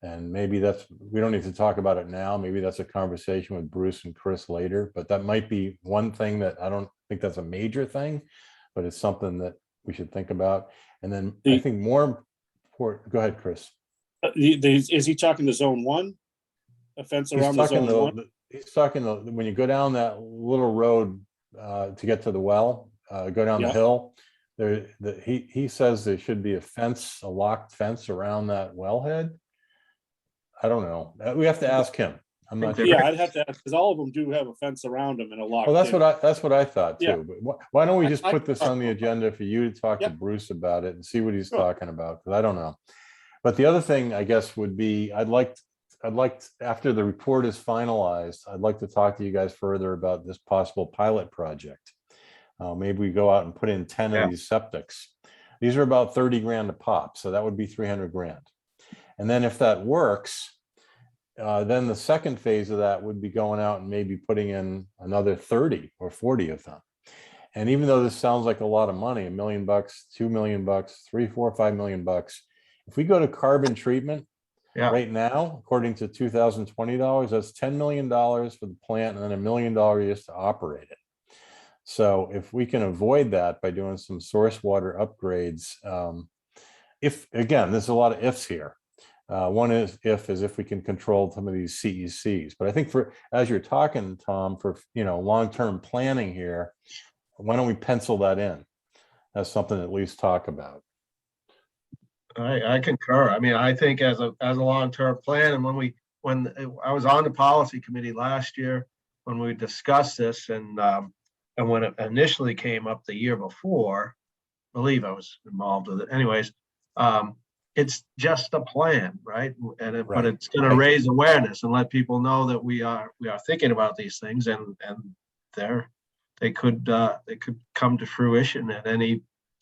And maybe we don't need to talk about it now. Maybe that's a conversation with Bruce and Chris later, but that might be one thing that I don't think that's a major thing, but it's something that we should think about. And then I think more important, go ahead, Chris. Is he talking the zone 1? A fence around the zone 1? He's talking when you go down that little road to get to the well, go down the hill. He says there should be a fence, a locked fence around that wellhead. I don't know. We have to ask him. I'm not sure. Yeah, I'd have to ask, because all of them do have a fence around them and a lock. Well, that's what I thought too. Yeah. But why don't we just put this on the agenda for you to talk to Bruce about it and see what he's talking about? Because I don't know. But the other thing I guess would be, I'd like after the report is finalized, I'd like to talk to you guys further about this possible pilot project. Maybe we go out and put in 10 of these septics. These are about 30 grand a pop, so that would be 300 grand. And then if that works, then the second phase of that would be going out and maybe putting in another 30 or 40 of them. And even though this sounds like a lot of money, $1 million, $2 million, $3, $4, $5 million, if we go to carbon treatment right now, according to $2020, that's $10 million for the plant and then $1 million just to operate it. So if we can avoid that by doing some source water upgrades, again, there's a lot of ifs here. One is if we can control some of these CECs. But I think as you're talking, Tom, for long-term planning here, why don't we pencil that in? That's something to at least talk about. I concur. I mean, I think as a long-term plan, and when I was on the policy committee last year, when we discussed this, and when it initially came up the year before, I believe I was involved with it. Anyways, it's just a plan, right? But it's going to raise awareness and let people know that we are thinking about these things, and they could come to fruition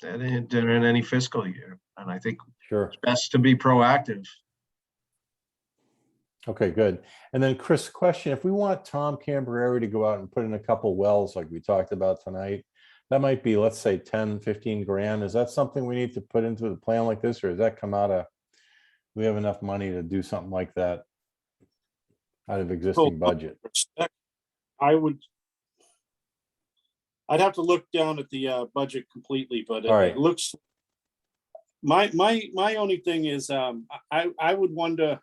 during any fiscal year. And I think it's best to be proactive. Okay, good. And then Chris, question, if we want Tom Cambereri to go out and put in a couple wells like we talked about tonight, that might be, let's say 10, 15 grand. Is that something we need to put into the plan like this, or does that come out of, we have enough money to do something like that out of existing budget? I'd have to look down at the budget completely, but it looks, my only thing is, I would wonder,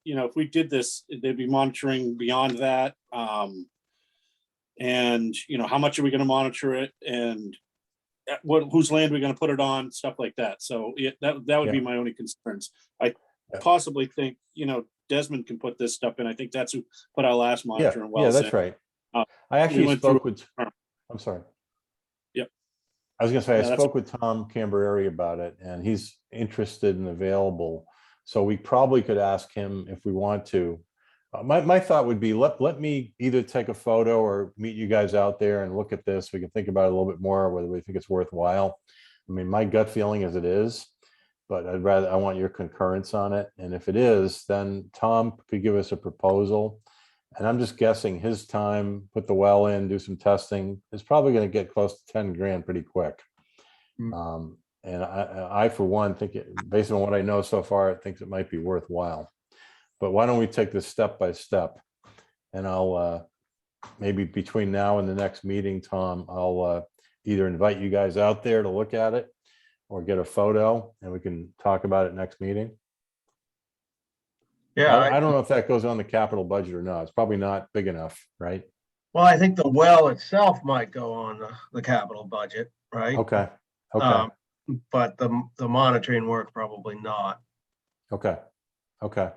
if we did this, they'd be monitoring beyond that. And how much are we going to monitor it, and whose land are we going to put it on, stuff like that. So that would be my only concerns. I possibly think Desmond can put this stuff in. I think that's who put our last monitoring wells. Yeah, that's right. I actually spoke with. I'm sorry. Yep. I was going to say I spoke with Tom Cambereri about it, and he's interested and available. So we probably could ask him if we want to. My thought would be let me either take a photo or meet you guys out there and look at this. We can think about it a little bit more, whether we think it's worthwhile. I mean, my gut feeling is it is, but I want your concurrence on it. And if it is, then Tom could give us a proposal. And I'm just guessing his time, put the well in, do some testing, is probably going to get close to 10 grand pretty quick. And I, for one, think based on what I know so far, I think it might be worthwhile. But why don't we take this step by step? And I'll maybe between now and the next meeting, Tom, I'll either invite you guys out there to look at it or get a photo and we can talk about it next meeting. Yeah, I don't know if that goes on the capital budget or not. It's probably not big enough, right? well, I think the well itself might go on the capital budget, right? Okay, okay, Um, But the monitoring work probably not. okay, okay.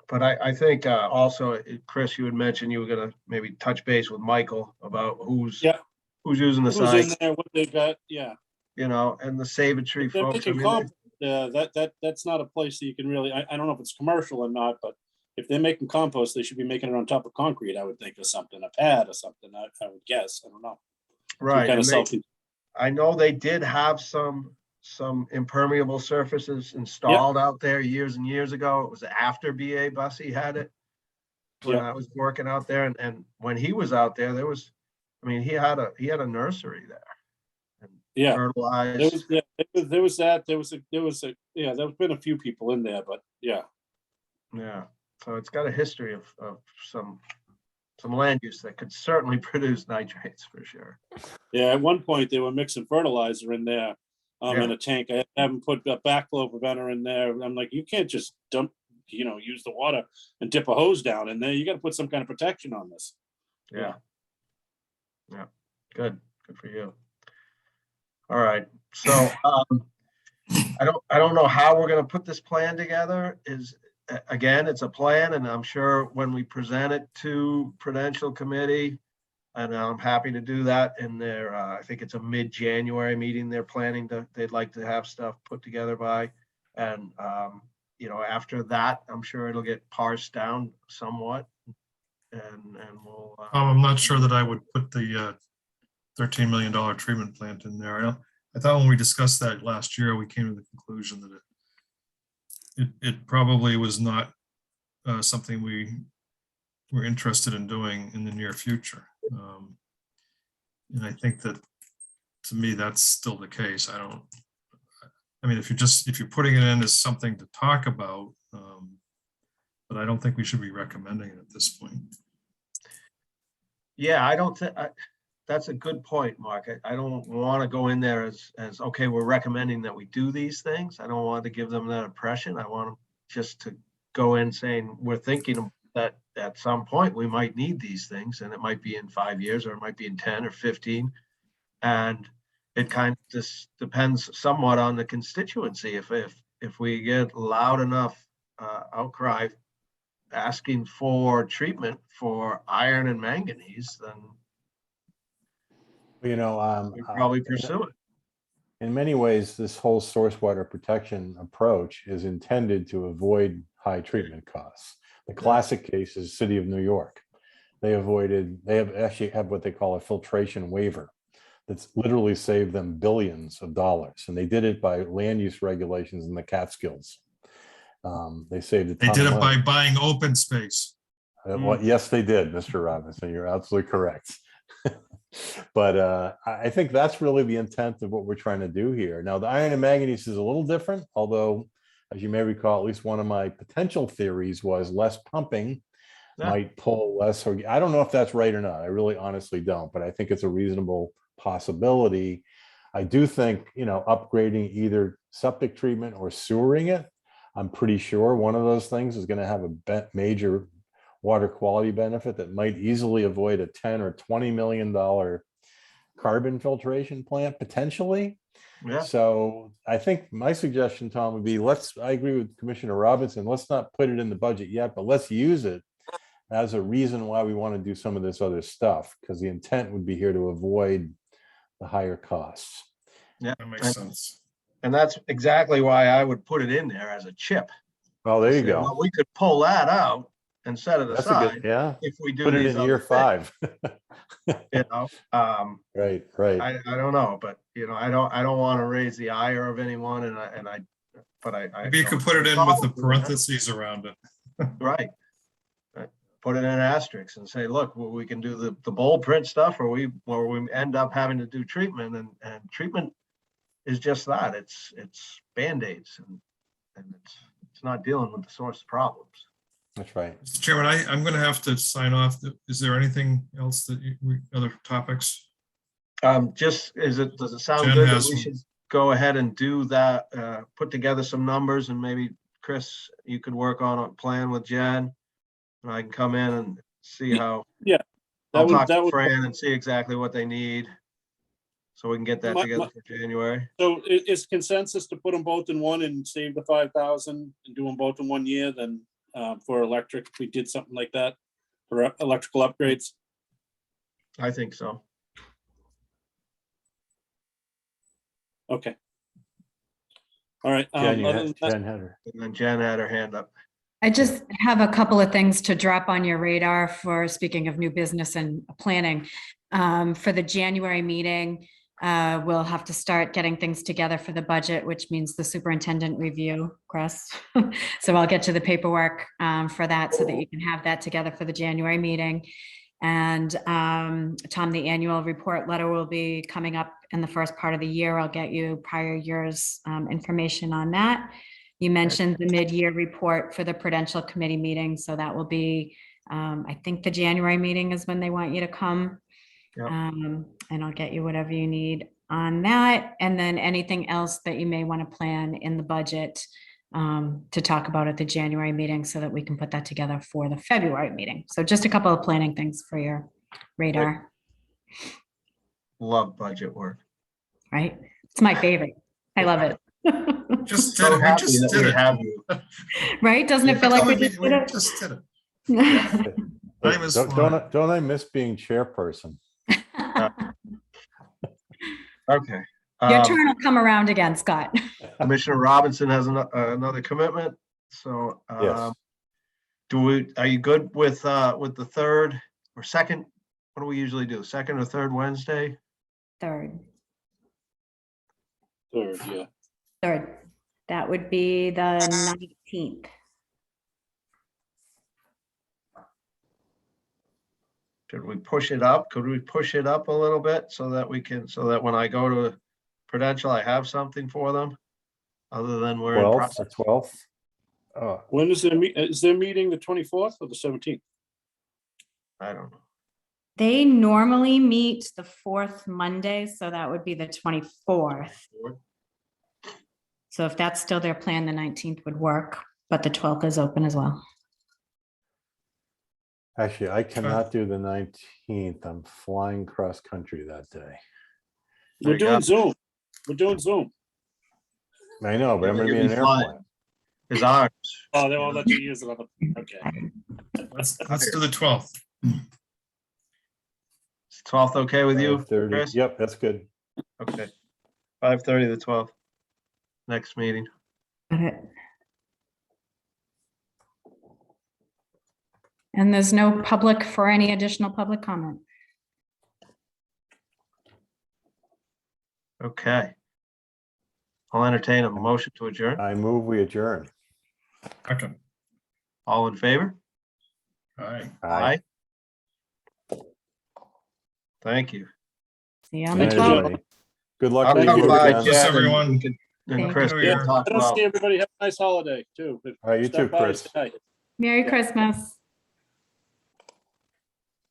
But I think also, Chris, you had mentioned you were gonna maybe touch base with Michael about who's Yeah. using the Who's in site, there, what they got, yeah. you know, and the Save a Tree If they're folks. I making mean, that's not a place that you can really, I don't know if it's commercial or not, but if they're making compost, they should be making it on top of concrete, I would think, or something, a pad or something, I would guess, I don't know. Some right. kind And of they, self, I know they did have some impermeable surfaces installed out there years and years ago. It was after BOWC had it. When Yeah. I was working out there, and when he was out there, I mean, he had a nursery there. And Yeah. fertilized. there was that, yeah, there's been a few people in there, but yeah. Yeah, so it's got a history of some land use that could certainly produce nitrates for sure. Yeah, at one point they were mixing fertilizer in there, Yeah. in a tank. I haven't put a backflow preventer in there. I'm like, you can't just dump, use the water and dip a hose down in there. You got to put some kind of protection on this. Yeah. Yeah, good for you. All right, so I don't know how we're gonna put this plan together. Again, it's a plan, and I'm sure when we present it to Prudential Committee, and I'm happy to do that in their, I think it's a mid-January meeting they're planning they'd like to have stuff put together by. And, after that, I'm sure it'll get parsed down somewhat. And we'll. I'm not sure that I would put the $13 million treatment plant in there. I thought when we discussed that last year, we came to the conclusion that it probably was not something we were interested in doing in the near future. And I think that, to me, that's still the case. I mean, if you're putting it in as something to talk about, but I don't think we should be recommending it at this point. Yeah, I don't think, that's a good point, Mark. I don't want to go in there as, okay, we're recommending that we do these things. I don't want to give them that impression. I want them just to go in saying, we're thinking that at some point we might need these things, and it might be in 5 years, or it might be in 10 or 15. And it kind of just depends somewhat on the constituency. If we get loud enough outcry asking for treatment for iron and manganese, then we probably pursue it. In many ways, this whole source water protection approach is intended to avoid high treatment costs. The classic case is City of New York. They actually have what they call a filtration waiver that's literally saved them billions of dollars. And they did it by land use regulations in the Catskills. They saved a ton They did of it money. by buying open space. Well, yes, they did, Mr. Robinson. You're absolutely correct. But I think that's really the intent of what we're trying to do here. Now, the iron and manganese is a little different, although, as you may recall, at least one of my potential theories was less pumping might pull less. Or I don't know if that's right or not. I really honestly don't, but I think it's a reasonable possibility. I do think, upgrading either septic treatment or sewering it, I'm pretty sure one of those things is going to have a major water quality benefit that might easily avoid a $10 or $20 million carbon filtration plant potentially. Yeah. So I think my suggestion, Tom, would be I agree with Commissioner Robinson, let's not put it in the budget yet, but let's use it as a reason why we want to do some of this other stuff, because the intent would be here to avoid the higher costs. Yeah, That makes sense. And that's exactly why I would put it in there as a chip. Well, there you Say, go. well, we could pull that out and set it That's aside yeah. if we do Put it these in year other 5. things, Right. I don't know, but I don't want to raise the ire of anyone, but I Maybe you could put it in with the parentheses around it. Right. Put it in asterisks and say, look, we can do the bold print stuff, or we end up having to do treatment, and treatment is just that. It's Band-Aids, and it's not dealing with the source of problems. That's right. Mr. Chairman, I'm going to have to sign off. Is there anything else that other topics? Does it sound Jen good that has we one. should go ahead and do that, put together some numbers and maybe Chris, you could work on a plan with Jen. And I can come in and see how. Yeah, that I'll would- talk that to would- Fran and see exactly what they need. So we can get that My- together for January. So is consensus to put them both in one and save the 5,000 and do them both in 1 year, then for electric, if we did something like that, for electrical upgrades? I think so. Okay. All right. Jen, Other than that- Jen had her. And then Jen had her hand up. I just have a couple of things to drop on your radar for, speaking of new business and planning. For the January meeting, we'll have to start getting things together for the budget, which means the superintendent review, Chris. So I'll get to the paperwork for that so that you can have that together for the January meeting. And Tom, the annual report letter will be coming up in the first part of the year. I'll get you prior year's information on that. You mentioned the mid-year report for the Prudential Committee meeting, so that will be, I think the January meeting is when they want you to come. Yep. And I'll get you whatever you need on that. And then anything else that you may want to plan in the budget to talk about at the January meeting so that we can put that together for the February meeting. So just a couple of planning things for your radar, Love budget work. right? It's my favorite. I love it. Just did So it. We happy just that did we it. have you. Right? Doesn't it feel like we Telling me just did it? just did it. Hey, Time is Don't I miss being chairperson? Okay. Your turn will come around again, Scott. Commissioner Robinson has another commitment, so. Yes. Are you good with the third or second? What do we usually do? Second or third Wednesday? Third. Third, yeah. Third. That would be the 19th. Should we push it up? Could we push it up a little bit so that when I go to Prudential, I have something for them? Other than we're in 12th, process. the 12th. Oh, When is their meeting the 24th or the 17th? I don't know. They normally meet the fourth Monday, so that would be the 24th. So if that's still their plan, the 19th would work, but the 12th is open as well. actually, I cannot do the 19th. I'm flying cross country that day. There We're you go. doing Zoom. We're doing Zoom. I know, but I'm gonna be in an You'll be fine. airplane. His arms. Oh, they won't let you use it on the, okay. Let's do the 12th. Is 12th okay with you, 5:30. Chris? Yep, that's good. Okay. 5:30 the 12th. Next meeting. Got it. And there's no public for any additional public comment. Okay. I'll entertain a motion to adjourn. I move we adjourn. Okay. All in favor? All right. Aye. Thank you. See you on the Good night, 12th. everybody. Good luck. I'll with come your by, weekend. Jen. Jen, and everyone. we can- Thank And Chris, you. we'll talk I don't about. see everybody. Have a nice holiday too. All right, you Stop too, by, Chris. say hi. Merry Yeah. Christmas.